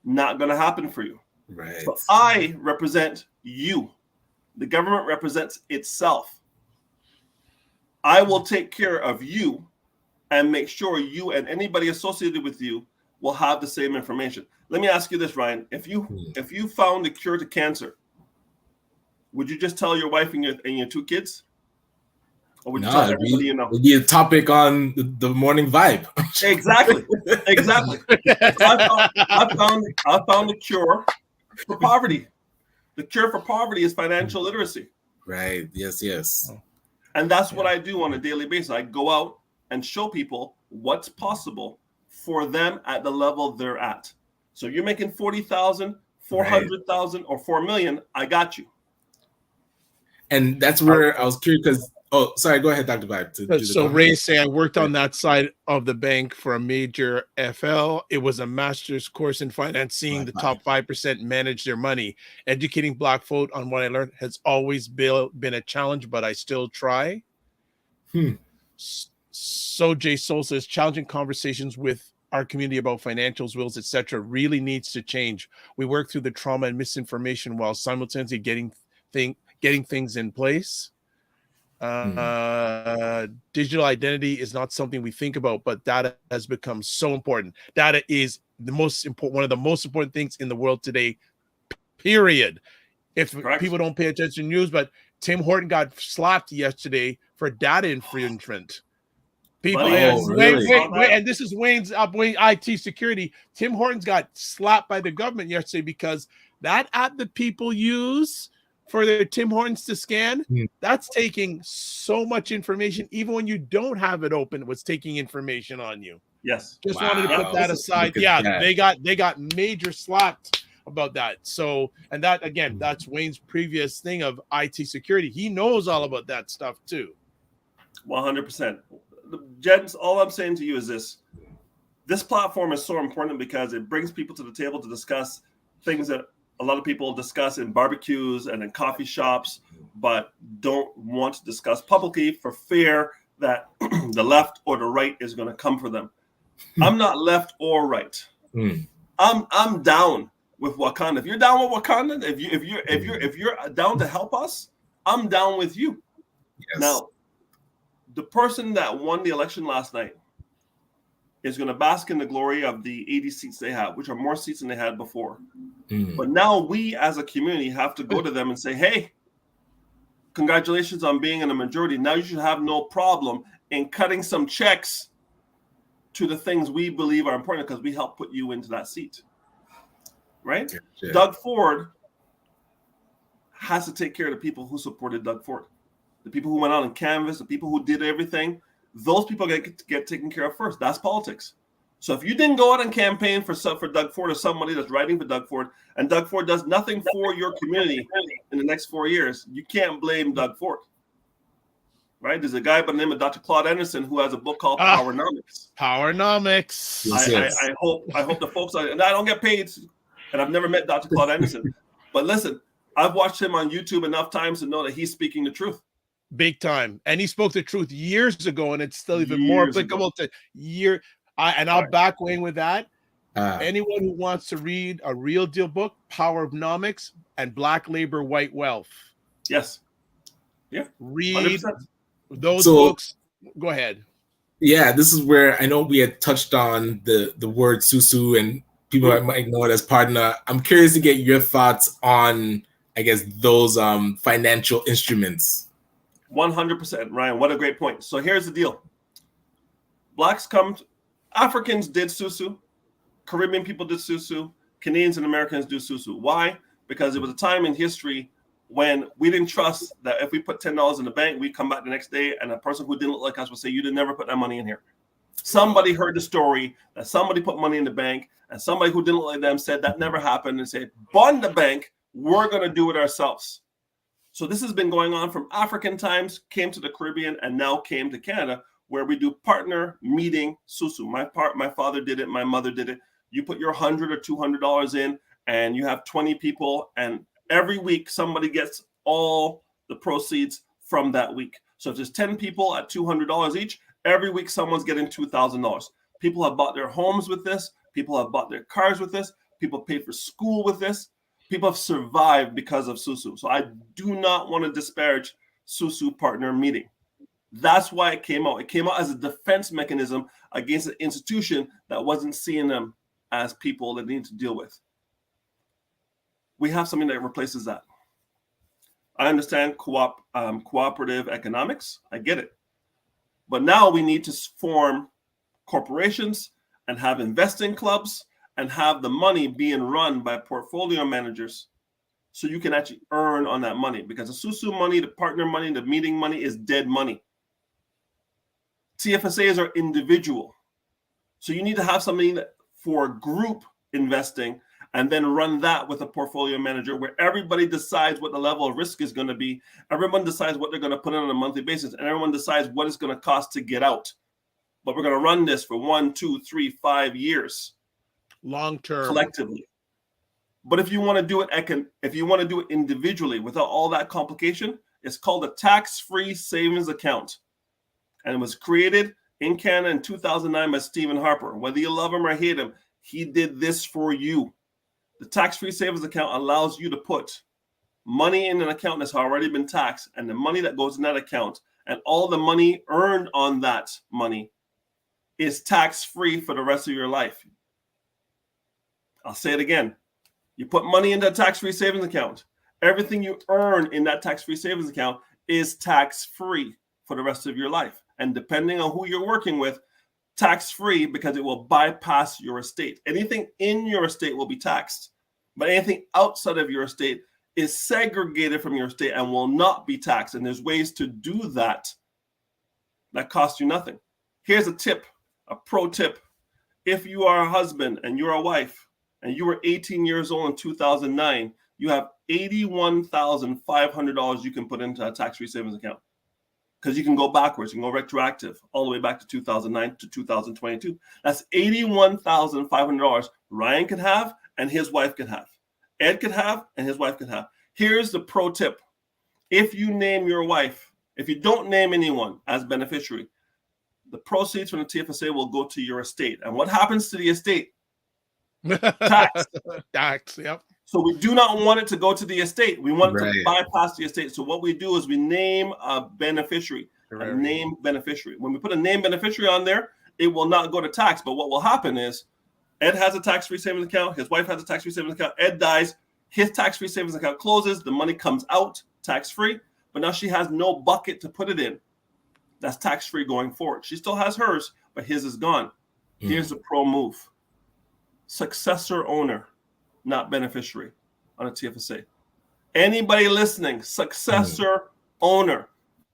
not going to happen for you. Right. So I represent you. The government represents itself. I will take care of you and make sure you and anybody associated with you will have the same information. Let me ask you this, Ryan. If you found a cure to cancer, would you just tell your wife and your two kids? Or would you tell everybody you know? It'd be a topic on the morning vibe. Exactly. I found a cure for poverty. The cure for poverty is financial literacy. Right. Yes. And that's what I do on a daily basis. I go out and show people what's possible for them at the level they're at. So you're making 40,000, 400,000, or 4 million. I got you. And that's where I was curious because. Oh, sorry. Go ahead, Dr. Vibe. So Ray say I worked on that side of the bank for a major FL. It was a master's course in finance, seeing the top 5% manage their money. Educating Black folk on what I learned has always been a challenge, but I still try. So Jay Soul says challenging conversations with our community about financials, wills, etc. really needs to change. We work through the trauma and misinformation while simultaneously getting things in place. Digital identity is not something we think about, but data has become so important. Data is one of the most important things in the world today, period. If people don't pay attention to news, but Tim Horton got slapped yesterday for data infringement. People, and this is Wayne IT security. Tim Hortons got slapped by the government yesterday because that app that people use for the Tim Hortons to scan, Mm. that's taking so much information. Even when you don't have it open, it was taking information on you. Yes. Just wanted to put Wow. that aside. Look at Yeah, that. they got major slapped about that. So, and that again, that's Wayne's previous thing of IT security. He knows all about that stuff too. 100%. Jens, all I'm saying to you is this. This platform is so important because it brings people to the table to discuss things that a lot of people discuss in barbecues and in coffee shops, but don't want to discuss publicly for fear that the left or the right is going to come for them. I'm not left or right. Mm. I'm down with Wakanda. If you're down with Wakanda, if you're down to help us, I'm down with you. Yes. Now, the person that won the election last night is going to bask in the glory of the 80 seats they have, which are more seats than they had before. Mm. But now we as a community have to go to them and say, hey, congratulations on being in a majority. Now you should have no problem in cutting some checks to the things we believe are important because we helped put you into that seat. Right? Yeah. Doug Ford has to take care of the people who supported Doug Ford. The people who went out and canvassed, the people who did everything, those people get taken care of first. That's politics. So if you didn't go out and campaign for Doug Ford or somebody that's writing for Doug Ford, and Doug Ford does nothing for your community in the next 4 years, you can't blame Doug Ford. Right? There's a guy by the name of Dr. Claude Anderson who has a book called Powernomics. Powernomics. Yes. I hope the folks and I don't get paid, and I've never met Dr. Claude Anderson, but listen, I've watched him on YouTube enough times to know that he's speaking the truth. Big time. And he spoke the truth years ago, and it's still even more applicable to year. I'll back Wayne with that. Anyone who wants to read a real deal book, Powernomics and Black Labor, White Wealth. Yes. Yeah. Read 100%. those books. Go ahead. Yeah, this is where I know we had touched on the word susu, and people might know it as partner. I'm curious to get your thoughts on, I guess, those financial instruments. 100%, Ryan. What a great point. So here's the deal. Africans did susu. Caribbean people did susu. Canadians and Americans do susu. Why? Because it was a time in history when we didn't trust that if we put $10 in the bank, we'd come back the next day and a person who didn't look like us would say, you did never put that money in here. Somebody heard the story that somebody put money in the bank and somebody who didn't look like them said that never happened and said, bond the bank, we're going to do it ourselves. So this has been going on from African times, came to the Caribbean, and now came to Canada, where we do partner meeting susu. My father did it, my mother did it. You put your $100 or $200 in, and you have 20 people, and every week somebody gets all the proceeds from that week. So if there's 10 people at $200 each, every week someone's getting $2,000. People have bought their homes with this. People have bought their cars with this. People paid for school with this. People have survived because of susu. So I do not want to disparage susu partner meeting. That's why it came out. It came out as a defense mechanism against an institution that wasn't seeing them as people that they need to deal with. We have something that replaces that. I understand cooperative economics. I get it. But now we need to form corporations and have investing clubs and have the money being run by portfolio managers so you can actually earn on that money, because the susu money, the partner money, the meeting money is dead money. TFSAs are individual. So you need to have something for group investing and then run that with a portfolio manager where everybody decides what the level of risk is going to be. Everyone decides what they're going to put in on a monthly basis, and everyone decides what it's going to cost to get out. But we're going to run this for 1, 2, 3, 5 years. Long term. Collectively. But if you want to do it individually without all that complication, it's called a tax-free savings account. And it was created in Canada in 2009 by Stephen Harper. Whether you love him or hate him, he did this for you. The tax-free savings account allows you to put money in an account that's already been taxed, and the money that goes in that account and all the money earned on that money is tax-free for the rest of your life. I'll say it again. You put money into a tax-free savings account. Everything you earn in that tax-free savings account is tax-free for the rest of your life. And depending on who you're working with, tax-free because it will bypass your estate. Anything in your estate will be taxed, but anything outside of your estate is segregated from your estate and will not be taxed. And there's ways to do that cost you nothing. Here's a tip, a pro tip. If you are a husband and you're a wife and you were 18 years old in 2009, you have $81,500 you can put into a tax-free savings account. Because you can go backwards, you can go retroactive all the way back to 2009 to 2022. That's $81,500 Ryan could have and his wife could have. Ed could have and his wife could have. Here's the pro tip. If you name your wife, if you don't name anyone as beneficiary, the proceeds from the TFSA will go to your estate. And what happens to the estate? Tax. Tax, yep. So we do not want it to go to the estate. We want it Right. to bypass the estate. So what we do is we name a beneficiary, a name beneficiary. When we put a name beneficiary on there, it will not go to tax. But what will happen is Ed has a tax-free savings account. His wife has a tax-free savings account. Ed dies. His tax-free savings account closes. The money comes out tax-free. But now she has no bucket to put it in. That's tax-free going forward. She still has hers, but his is gone. Here's the pro move. Successor owner, not beneficiary on a TFSA. Anybody listening, successor owner.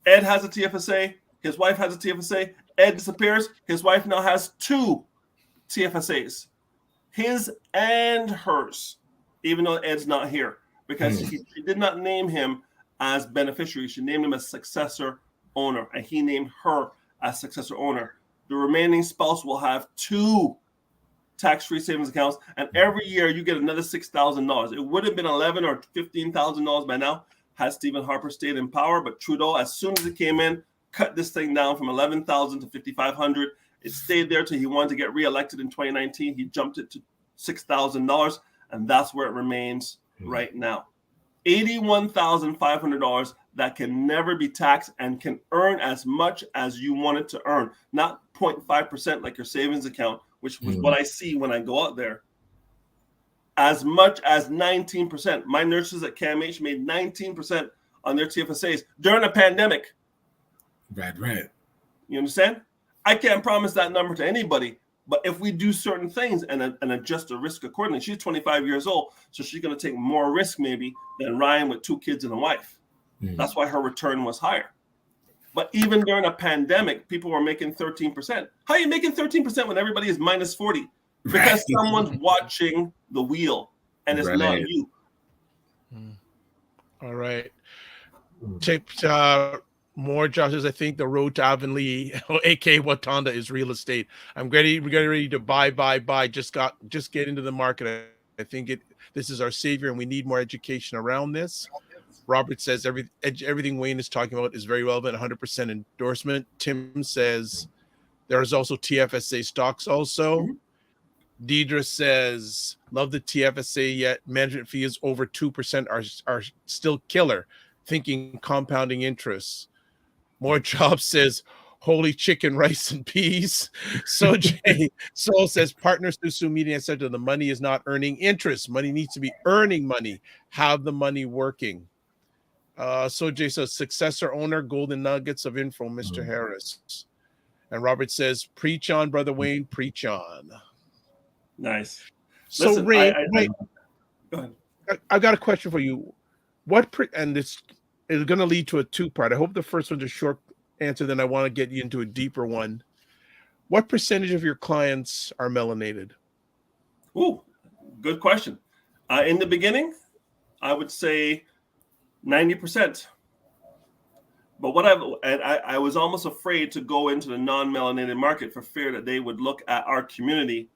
Ed has a TFSA. His wife has a TFSA. Ed disappears. His wife now has 2 TFSAs. His and hers, even though Ed's not here, because she did not name him as beneficiary. She named him as successor owner, and he named her as successor owner. The remaining spouse will have 2 tax-free savings accounts, and every year you get another $6,000. It would have been $11,000 or $15,000 by now had Stephen Harper stayed in power, but Trudeau, as soon as it came in, cut this thing down from $11,000 to $5,500. It stayed there till he wanted to get reelected in 2019. He jumped it to $6,000, and that's where it remains right now. $81,500 that can never be taxed and can earn as much as you want it to earn, not 0.5% like your savings account, which was what I see when I go out there. As much as 19%. My nurses at CAMH made 19% on their TFSAs during a pandemic. Right. You understand? I can't promise that number to anybody, but if we do certain things and adjust the risk accordingly, she's 25 years old, so she's going to take more risk maybe than Ryan with 2 kids and a wife. That's why her return was higher. But even during a pandemic, people were making 13%. How are you making 13% when everybody is minus 40? Because someone's watching the wheel, and it's not you. All right. Tips, more Josh says, I think the road to Avonlea, aka Watanda, is real estate. I'm getting ready to buy. Just get into the market. I think this is our savior, and we need more education around this. Robert says everything Wayne is talking about is very relevant, 100% endorsement. Tim says there is also TFSA stocks also. Deidre says, love the TFSA, yet management fees over 2% are still killer. Thinking compounding interest. More Jobs says, holy chicken, rice, and peas. So Soul says, partners to Sue Media Center, the money is not earning interest. Money needs to be earning money. Have the money working. So Jay says, successor owner, golden nuggets of info, Mr. Harris. And Robert says, preach on, Brother Wayne, preach on. Nice. So Listen, Ray, go ahead. I got a question for you. And this is going to lead to a 2-part. I hope the first one's a short answer, then I want to get you into a deeper one. What percentage of your clients are melanated? Ooh, good question. In the beginning, I would say 90%. But I was almost afraid to go into the non-melanated market for fear that they would look at our community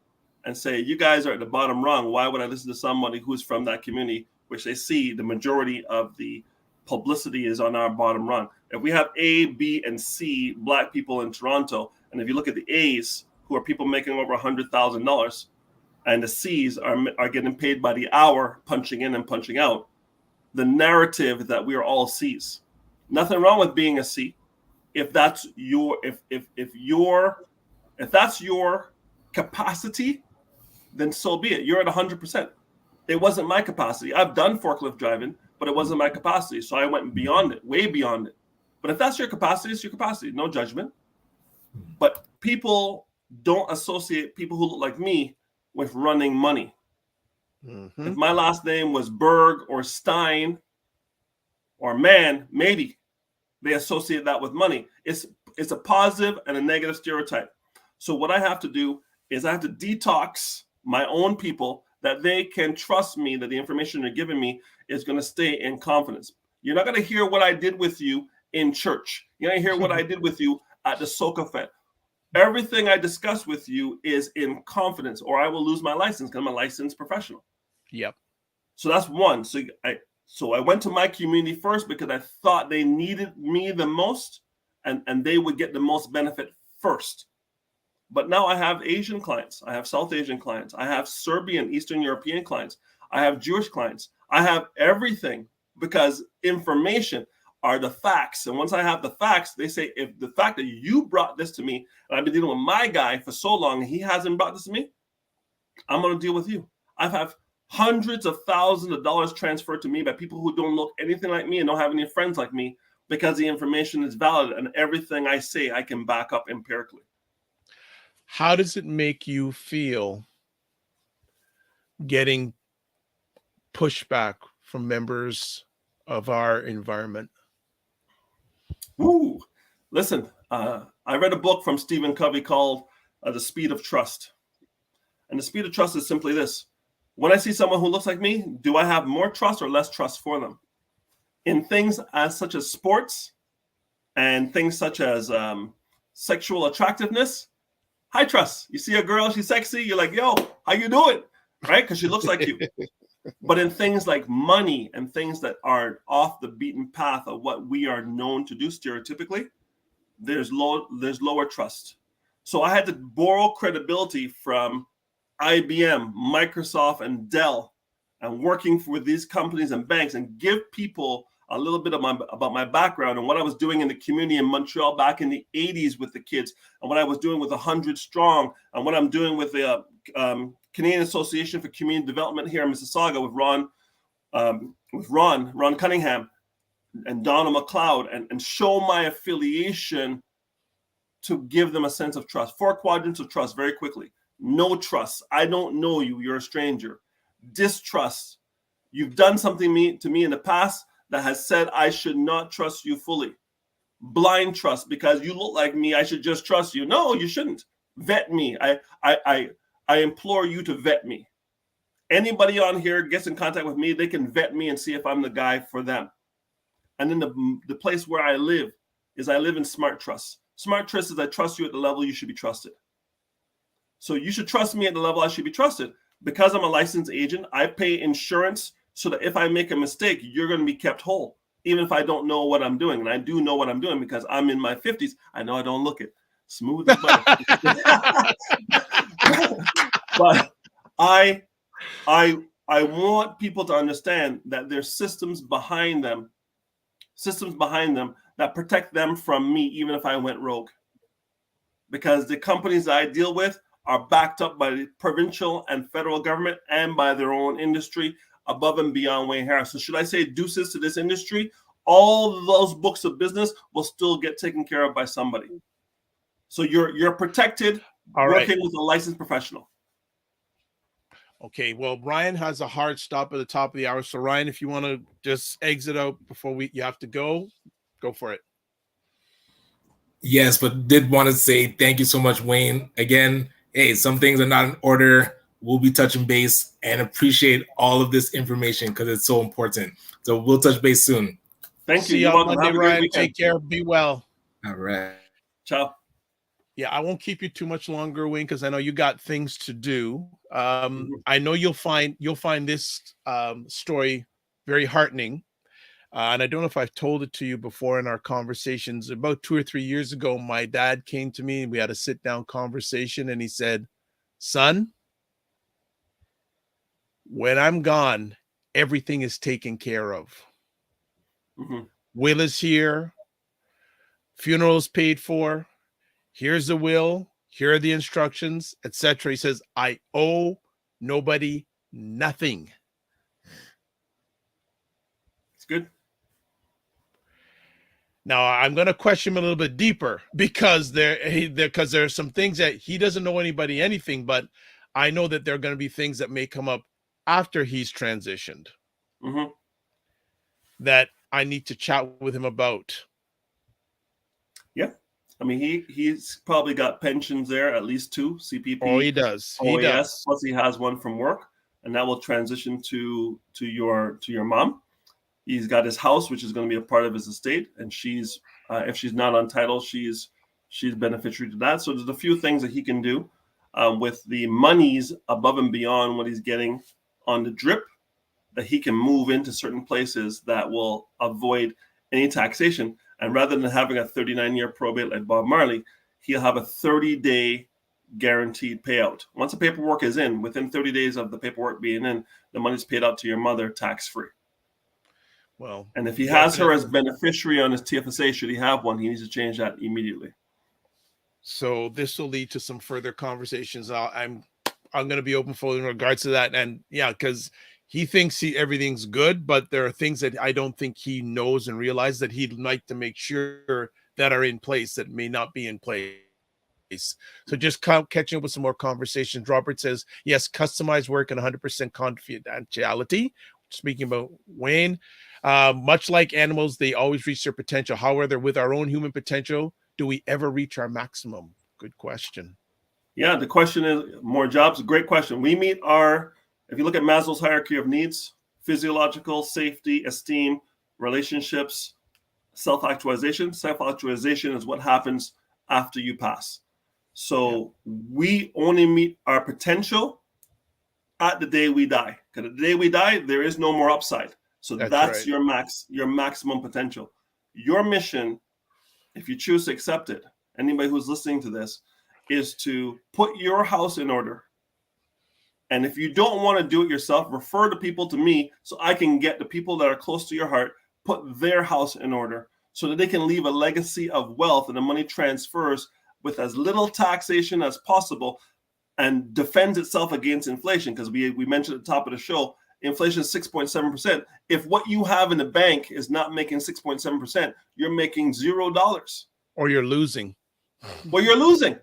and say, you guys are at the bottom rung. Why would I listen to somebody who's from that community, which they see the majority of the publicity is on our bottom rung? If we have A, B, and C Black people in Toronto, and if you look at the A's, who are people making over $100,000, and the C's are getting paid by the hour, punching in and punching out, the narrative is that we are all C's. Nothing wrong with being a C. If that's your if that's your capacity, then so be it. You're at 100%. It wasn't my capacity. I've done forklift driving, but it wasn't my capacity. So I went beyond it, way beyond it. But if that's your capacity, it's your capacity. No judgment. But people don't associate people who look like me with running money. Mm-hmm. If my last name was Berg or Stein or Mann, maybe they associate that with money. It's a positive and a negative stereotype. So what I have to do is I have to detox my own people that they can trust me, that the information they're giving me is going to stay in confidence. You're not going to hear what I did with you in church. You're going to hear what I did with you at the Soka Fed. Everything I discuss with you is in confidence, or I will lose my license because I'm a licensed professional. Yep. So that's one. So I went to my community first because I thought they needed me the most, and they would get the most benefit first. But now I have Asian clients. I have South Asian clients. I have Serbian, Eastern European clients. I have Jewish clients. I have everything because information are the facts. And once I have the facts, they say, if the fact that you brought this to me, and I've been dealing with my guy for so long, and he hasn't brought this to me, I'm going to deal with you. I've had hundreds of thousands of dollars transferred to me by people who don't look anything like me and don't have any friends like me because the information is valid and everything I say I can back up empirically. How does it make you feel getting pushback from members of our environment? Woo! Listen, I read a book from Stephen Covey called The Speed of Trust. And the speed of trust is simply this. When I see someone who looks like me, do I have more trust or less trust for them? In things such as sports and things such as sexual attractiveness, high trust. You see a girl, she's sexy, you're like, yo, how you doing? Right? Because she looks like you. But in things like money and things that are off the beaten path of what we are known to do stereotypically, there's lower trust. So I had to borrow credibility from IBM, Microsoft, and Dell, and working with these companies and banks, and give people a little bit about my background and what I was doing in the community in Montreal back in the 80s with the kids, and what I was doing with 100 Strong, and what I'm doing with the Canadian Association for Community Development here in Mississauga with Ron Cunningham and Donna McLeod, and show my affiliation to give them a sense of trust. 4 quadrants of trust very quickly. No trust. I don't know you. You're a stranger. Distrust. You've done something to me in the past that has said I should not trust you fully. Blind trust, because you look like me, I should just trust you. No, you shouldn't. Vet me. I implore you to vet me. Anybody on here gets in contact with me, they can vet me and see if I'm the guy for them. And then the place where I live is I live in smart trust. Smart trust is I trust you at the level you should be trusted. So you should trust me at the level I should be trusted. Because I'm a licensed agent, I pay insurance so that if I make a mistake, you're going to be kept whole, even if I don't know what I'm doing. And I do know what I'm doing because I'm in my 50s. I know I don't look it. Smooth as butter. But I want people to understand that there's systems behind them that protect them from me, even if I went rogue. Because the companies I deal with are backed up by the provincial and federal government and by their own industry above and beyond Wayne Harris. So should I say deuces to this industry? All those books of business will still get taken care of by somebody. So you're protected working with a licensed professional. Okay, well, Ryan has a hard stop at the top of the hour. So Ryan, if you want to just exit out before you have to go for it. Yes, but did want to say thank you so much, Wayne. Again, hey, some things are not in order. We'll be touching base and appreciate all of this information because it's so important. So we'll touch base soon. Thank you. See you on Monday, Ryan. Take care. Be well. All right. Ciao. Yeah, I won't keep you too much longer, Wayne, because I know you got things to do. I know you'll find this story very heartening. And I don't know if I've told it to you before in our conversations. About 2 or 3 years ago, my dad came to me and we had a sit-down conversation, and he said, "Son, when I'm gone, everything is taken care of. Mm-hmm. Will is here. Funeral's paid for. Here's the will. Here are the instructions, etc." He says, "I owe nobody nothing." It's good. Now I'm going to question him a little bit deeper because there are some things that he doesn't know anything, but I know that there are going to be things that may come up after he's transitioned Mm-hmm. that I need to chat with him about. Yeah. I mean, he's probably got pensions there, at least 2, CPP, Oh, he does. He OAS, does. plus he has one from work, and that will transition to your mom. He's got his house, which is going to be a part of his estate, and she's if she's not on title, she's beneficiary to that. So there's a few things that he can do with the monies above and beyond what he's getting on the drip, that he can move into certain places that will avoid any taxation. And rather than having a 39-year probate like Bob Marley, he'll have a 30-day guaranteed payout. Once the paperwork is in, within 30 days of the paperwork being in, the money's paid out to your mother tax-free. Well, and if he has her as beneficiary on his TFSA, should he have one, he needs to change that immediately. So this will lead to some further conversations. I'm going to be open for in regards to that. And yeah, because he thinks everything's good, but there are things that I don't think he knows and realizes that he'd like to make sure that are in place that may not be in place. So just catching up with some more conversations. Robert says, yes, customized work and 100% confidentiality. Speaking about Wayne, much like animals, they always reach their potential. However, with our own human potential, do we ever reach our maximum? Good question. Yeah, the question is more jobs. Great question. We meet if you look at Maslow's hierarchy of needs, physiological, safety, esteem, relationships, self-actualization. Self-actualization is what happens after you pass. So we only meet our potential at the day we die. Because the day we die, there is no more upside. So that's right. your maximum potential. Your mission, if you choose to accept it, anybody who's listening to this, is to put your house in order. And if you don't want to do it yourself, refer the people to me so I can get the people that are close to your heart, put their house in order so that they can leave a legacy of wealth and the money transfers with as little taxation as possible and defends itself against inflation. Because we mentioned at the top of the show, inflation is 6.7%. If what you have in the bank is not making 6.7%, you're making $0. Or you're losing. Well, you're losing.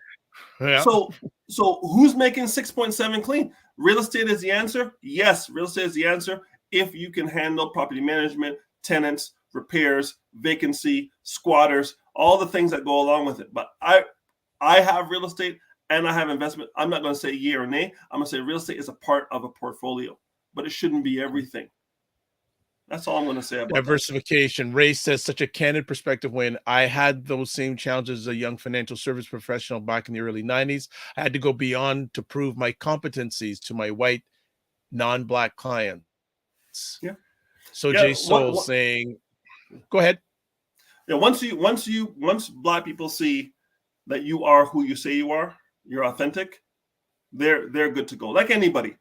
Yeah. So who's making 6.7 clean? Real estate is the answer. Yes, real estate is the answer if you can handle property management, tenants, repairs, vacancy, squatters, all the things that go along with it. But I have real estate and I have investment. I'm not going to say yay or nay. I'm going to say real estate is a part of a portfolio, but it shouldn't be everything. That's all I'm going to say about diversification. Ray says, such a candid perspective. When I had those same challenges as a young financial service professional back in the early 90s, I had to go beyond to prove my competencies to my white, non-Black clients. Yeah. So Jay Soul saying, go ahead. Yeah. Once Black people see that you are who you say you are, you're authentic, they're good to go. Like anybody.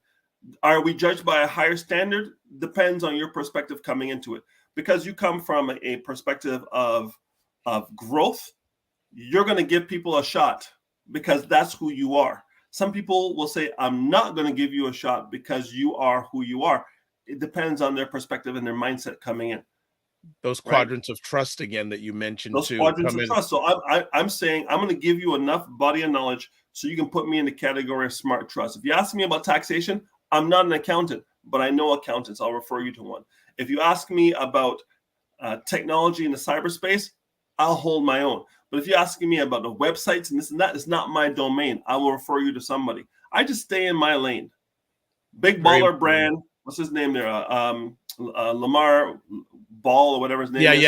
Are we judged by a higher standard? Depends on your perspective coming into it. Because you come from a perspective of growth, you're going to give people a shot because that's who you are. Some people will say, I'm not going to give you a shot because you are who you are. It depends on their perspective and their mindset coming in. Those quadrants of trust again that you mentioned Those too. Quadrants of trust. So I'm saying I'm going to give you enough body of knowledge so you can put me in the category of smart trust. If you ask me about taxation, I'm not an accountant, but I know accountants. I'll refer you to one. If you ask me about technology in the cyberspace, I'll hold my own. But if you're asking me about the websites and this and that, it's not my domain. I will refer you to somebody. I just stay in my lane. Big baller brand. What's his name there? Lamar Ball or whatever his name is.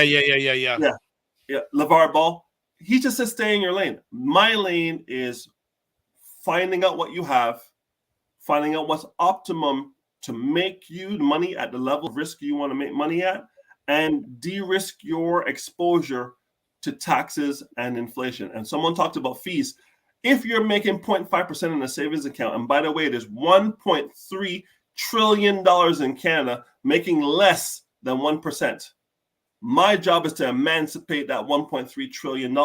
Yeah. LeVar Ball. He just says stay in your lane. My lane is finding out what you have, finding out what's optimum to make you money at the level of risk you want to make money at, and de-risk your exposure to taxes and inflation. And someone talked about fees. If you're making 0.5% in a savings account, and by the way, there's $1.3 trillion in Canada making less than 1%. My job is to emancipate that $1.3 trillion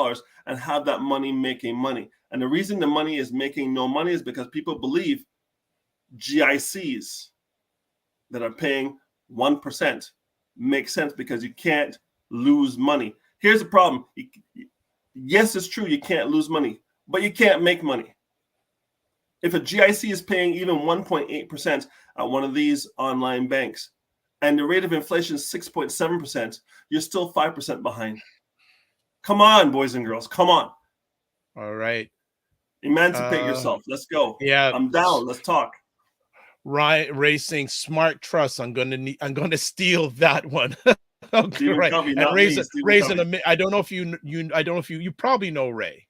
and have that money making money. And the reason the money is making no money is because people believe GICs that are paying 1% make sense because you can't lose money. Here's the problem. Yes, it's true you can't lose money, but you can't make money. If a GIC is paying even 1.8% at one of these online banks, and the rate of inflation is 6.7%, you're still 5% behind. Come on, boys and girls. Come on. All right. Emancipate yourself. Let's go. Yeah. I'm down. Let's talk. Ray saying smart trust. I'm gonna steal that one. Okay, Stephen right. Covey, And not Ray's me, Stephen raising Covey. I don't know if you probably know Ray.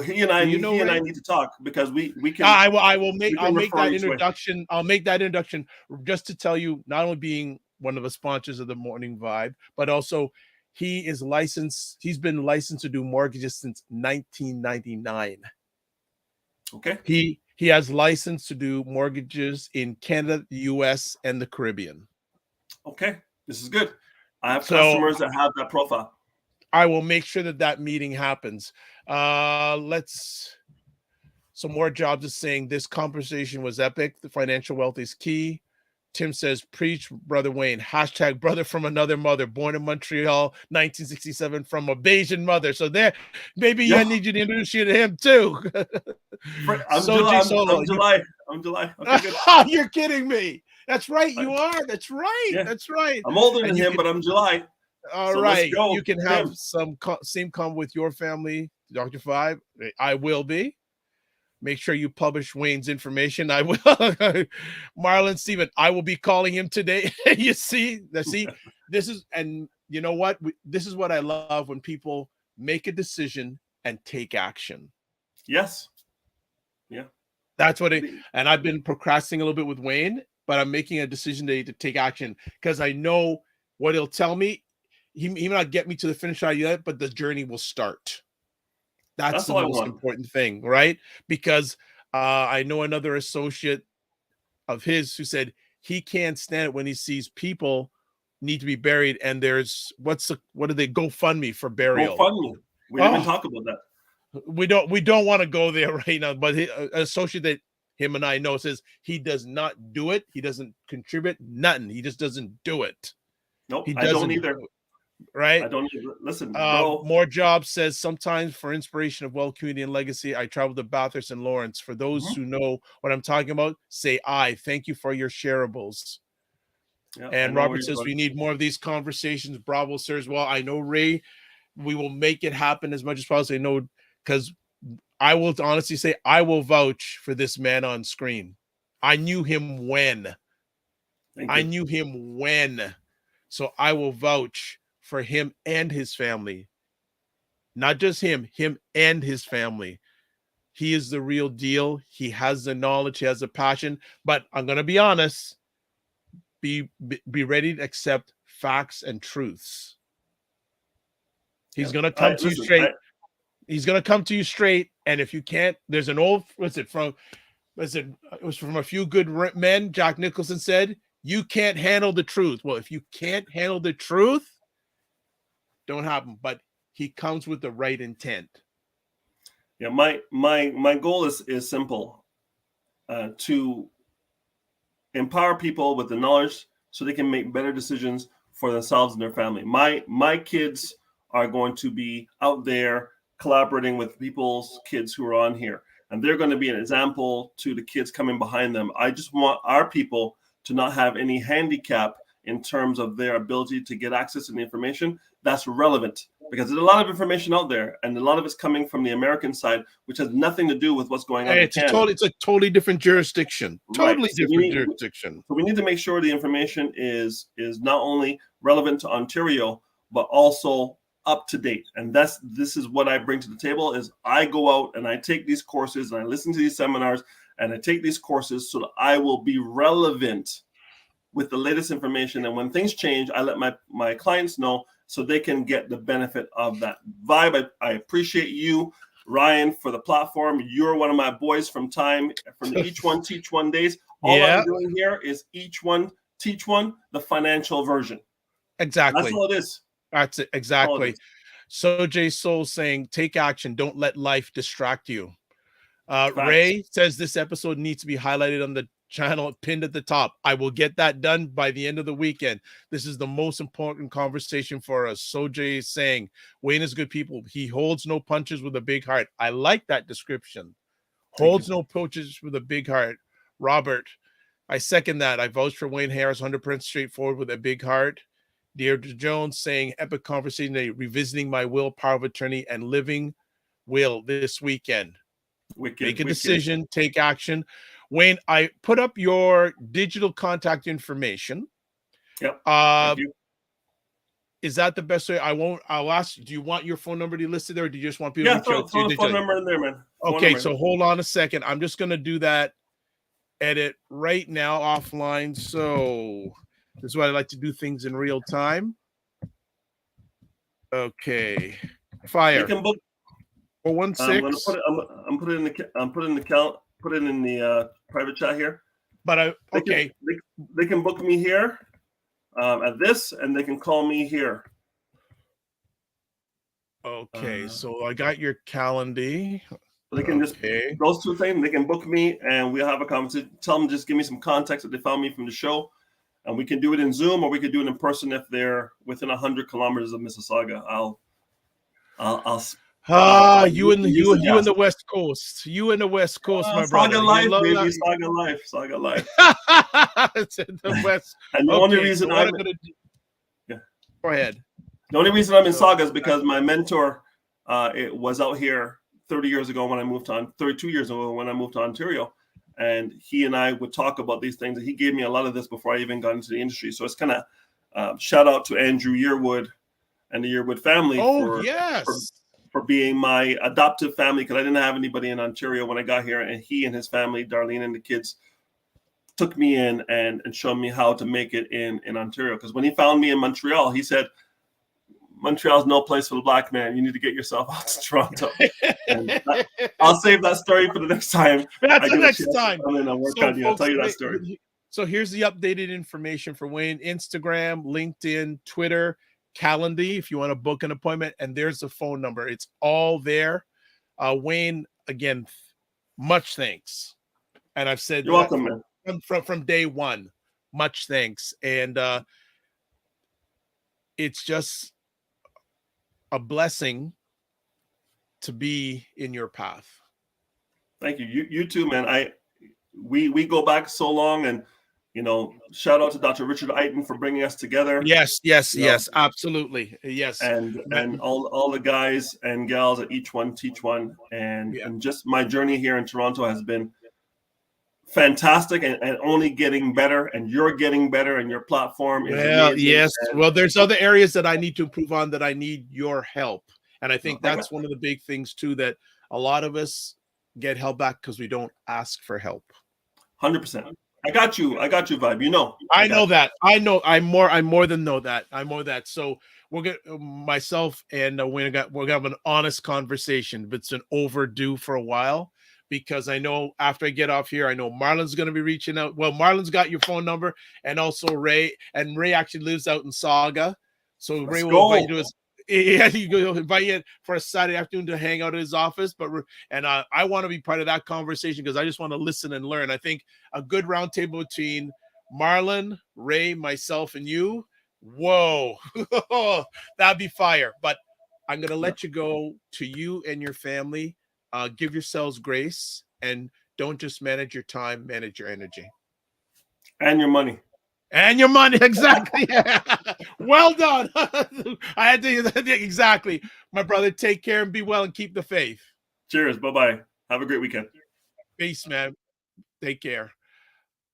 He and I need to talk because we can. I'll make that introduction. I'll make that introduction just to tell you, not only being one of the sponsors of the Morning Vibe, but also he is licensed. He's been licensed to do mortgages since 1999. Okay. He has license to do mortgages in Canada, the US, and the Caribbean. Okay, this is good. I have customers that have that profile. I will make sure that meeting happens. Some more jobs is saying this conversation was epic. The financial wealth is key. Tim says, preach, Brother Wayne. # brother from another mother, born in Montreal, 1967, from a Bayesian mother. So there, maybe I need you to introduce you to him too. I'm July. Okay, good. You're kidding me. That's right. You are. That's right. Yeah. That's right. I'm older than him, but I'm July. All right. You can have some same come with your family, Dr. Five. I will be. Make sure you publish Wayne's information. I will. Marlon Steven, I will be calling him today. You see, this is, and you know what? This is what I love, when people make a decision and take action. Yes. Yeah. That's what and I've been procrastinating a little bit with Wayne, but I'm making a decision today to take action because I know what he'll tell me. He may not get me to the finish line yet, but the journey will start. That's the most important thing, right? Because I know another associate of his who said he can't stand it when he sees people need to be buried, and there's what do they GoFundMe for burial? GoFundMe. We didn't even talk about that. We don't want to go there right now. But an associate that him and I know says he does not do it. He doesn't contribute nothing. He just doesn't do it. Nope, I don't either. Right? I don't listen, bro. More Jobs says, sometimes for inspiration of wealth, community, and legacy, I travel to Bathurst and Lawrence. For those who know what I'm talking about, say I. Thank you for your shareables. Yeah, and Robert says, we need more of these conversations. Bravo, sir, as well. I know, Ray, we will make it happen as much as possible. I know, because I will honestly say, I will vouch for this man on screen. I knew him when. So I will vouch for him and his family. Not just him and his family. He is the real deal. He has the knowledge, he has the passion, but I'm going to be honest, be ready to accept facts and truths. He's going to come to you straight. He's going to come to you straight, and if you can't, there's an old, it was from A Few Good Men. Jack Nicholson said, you can't handle the truth. Well, if you can't handle the truth, don't happen, but he comes with the right intent. Yeah, my goal is simple, to empower people with the knowledge so they can make better decisions for themselves and their family. My kids are going to be out there collaborating with people's kids who are on here, and they're going to be an example to the kids coming behind them. I just want our people to not have any handicap in terms of their ability to get access to the information that's relevant, because there's a lot of information out there, and a lot of it's coming from the American side, which has nothing to do with what's going on. It's a totally different jurisdiction. Jurisdiction. So we need to make sure the information is not only relevant to Ontario, but also up to date. And this is what I bring to the table. Is I go out and I take these courses and I listen to these seminars and I take these courses so that I will be relevant with the latest information. And when things change, I let my clients know so they can get the benefit of that. Vibe, I appreciate you, Ryan, for the platform. You're one of my boys from the Each One Teach One days. All I'm doing here is Each One Teach One, the financial version. Exactly. That's all it is. That's it. Exactly. So Jay Soul saying, take action. Don't let life distract you. Ray says this episode needs to be highlighted on the channel, pinned at the top. I will get that done by the end of the weekend. This is the most important conversation for us. Sojay is saying, Wayne is good people. He holds no punches with a big heart. I like that description. Holds no punches with a big heart. Robert, I second that. I vouch for Wayne Harris, 100% straightforward with a big heart. Deirdre Jones saying epic conversation, revisiting my will, power of attorney, and living will this weekend. Make a decision, take action. Wayne, I put up your digital contact information. Yep. Thank you. Is that the best way? I'll ask, do you want your phone number to be listed there, or do you just want people to reach out to you? Throw the phone number in there, man. Okay, so hold on a second. I'm just going to do that edit right now offline. So this is why I like to do things in real time. Okay. Fire. You can book 416. I'm putting it in the private chat here. But they can book me here at this, and they can call me here. Okay, so I got your calendar. They can just those two things. They can book me, and we'll have a conversation. Tell them just give me some context that they found me from the show, and we can do it in Zoom, or we could do it in person if they're within 100 kilometers of Mississauga. You in the West Coast. You in the West Coast, my brother. Saga Life, baby. Saga Life. It's in the West. And the only reason Go ahead. The only reason I'm in Saga is because my mentor it was out here 30 years ago when I moved on, 32 years ago when I moved to Ontario. And he and I would talk about these things. And he gave me a lot of this before I even got into the industry. So it's kind of shout out to Andrew Yearwood and the Yearwood family for being my adoptive family, because I didn't have anybody in Ontario when I got here. And he and his family, Darlene and the kids, took me in and showed me how to make it in Ontario. Because when he found me in Montreal, he said, Montreal's no place for the black man. You need to get yourself out to Toronto. I'll save that story for the next time. That's the next time. I'll tell you that story. So here's the updated information for Wayne: Instagram, LinkedIn, Twitter, Calendly, if you want to book an appointment, and there's the phone number. It's all there. Wayne, again, much thanks. And I've said you're welcome, man. From day one, much thanks. And it's just a blessing to be in your path. Thank you. You too, man. We go back so long, and shout out to Dr. Richard Eiton for bringing us together. Yes, absolutely. Yes. And all the guys and gals at Each One Teach One. And just my journey here in Toronto has been fantastic and only getting better, and you're getting better, and your platform is amazing. Yes. Well, there's other areas that I need to improve on that I need your help. And I think that's one of the big things too, that a lot of us get held back because we don't ask for help. 100%. I got you, Vibe. I know that. I'm more than know that. So we're gonna myself and we're gonna have an honest conversation. But it's been overdue for a while, because I know after I get off here, I know Marlon's going to be reaching out. Well, Marlon's got your phone number, and also Ray. And Ray actually lives out in Saga. So Ray will invite you to he'll invite you for a Saturday afternoon to hang out at his office. I want to be part of that conversation, because I just want to listen and learn. I think a good roundtable between Marlon, Ray, myself, and you. Whoa, that'd be fire. But I'm going to let you go to you and your family. Give yourselves grace, and don't just manage your time, manage your energy. And your money. Exactly. Well done. I had to, exactly. My brother, take care and be well and keep the faith. Cheers. Bye-bye. Have a great weekend. Peace, man. Take care.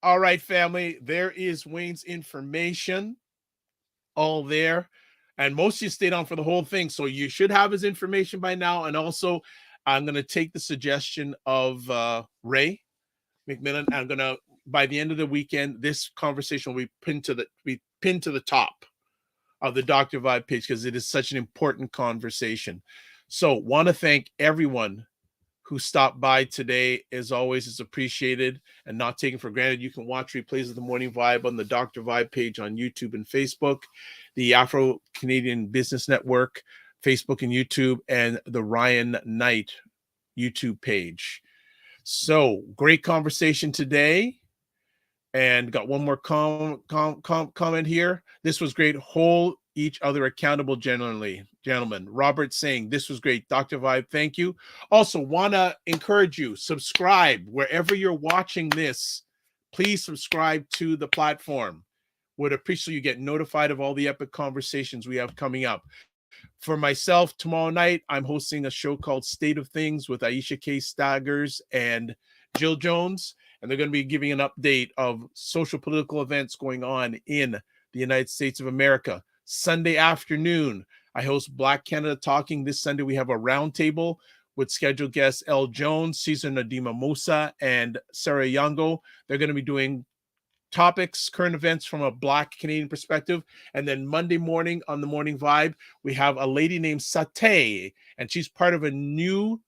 All right, family. There is Wayne's information all there. And most of you stayed on for the whole thing, so you should have his information by now. And also, I'm going to take the suggestion of Ray McMillan. I'm going to, by the end of the weekend, this conversation will be pinned to the top of the Dr. Vibe page, because it is such an important conversation. So want to thank everyone who stopped by today. As always, it's appreciated and not taken for granted. You can watch replays of the Morning Vibe on the Dr. Vibe page on YouTube and Facebook, the Afro-Canadian Business Network, Facebook and YouTube, and the Ryan Knight YouTube page. So great conversation today. And got one more comment here. This was great. Whole each other accountable gentlemen. Robert saying, this was great. Dr. Vibe, thank you. Also, want to encourage you, subscribe wherever you're watching this. Please subscribe to the platform. Would appreciate you get notified of all the epic conversations we have coming up. For myself, tomorrow night, I'm hosting a show called State of Things with Aisha K. Staggers and Jill Jones, and they're going to be giving an update of social political events going on in the United States of America. Sunday afternoon, I host Black Canada Talking. This Sunday, we have a roundtable with scheduled guests El Jones, Cesar Nadima Mosa, and Sarah Yango. They're going to be doing topics, current events from a Black Canadian perspective. And then Monday morning on the Morning Vibe, we have a lady named Satay, and she's part of a new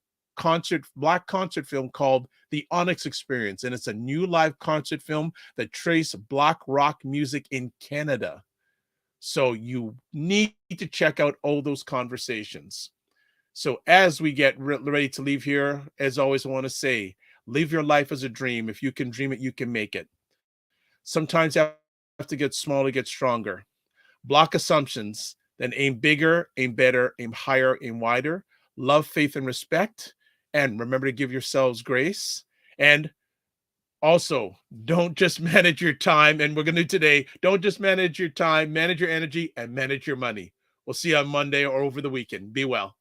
Black concert film called The Onyx Experience. And it's a new live concert film that traces Black rock music in Canada. So you need to check out all those conversations. So as we get ready to leave here, as always, I want to say, live your life as a dream. If you can dream it, you can make it. Sometimes you have to get small to get stronger. Block assumptions, then aim bigger, aim better, aim higher, aim wider. Love, faith, and respect. And remember to give yourselves grace. And also, don't just manage your time. And we're going to do today, don't just manage your time, manage your energy, and manage your money. We'll see you on Monday or over the weekend. Be well.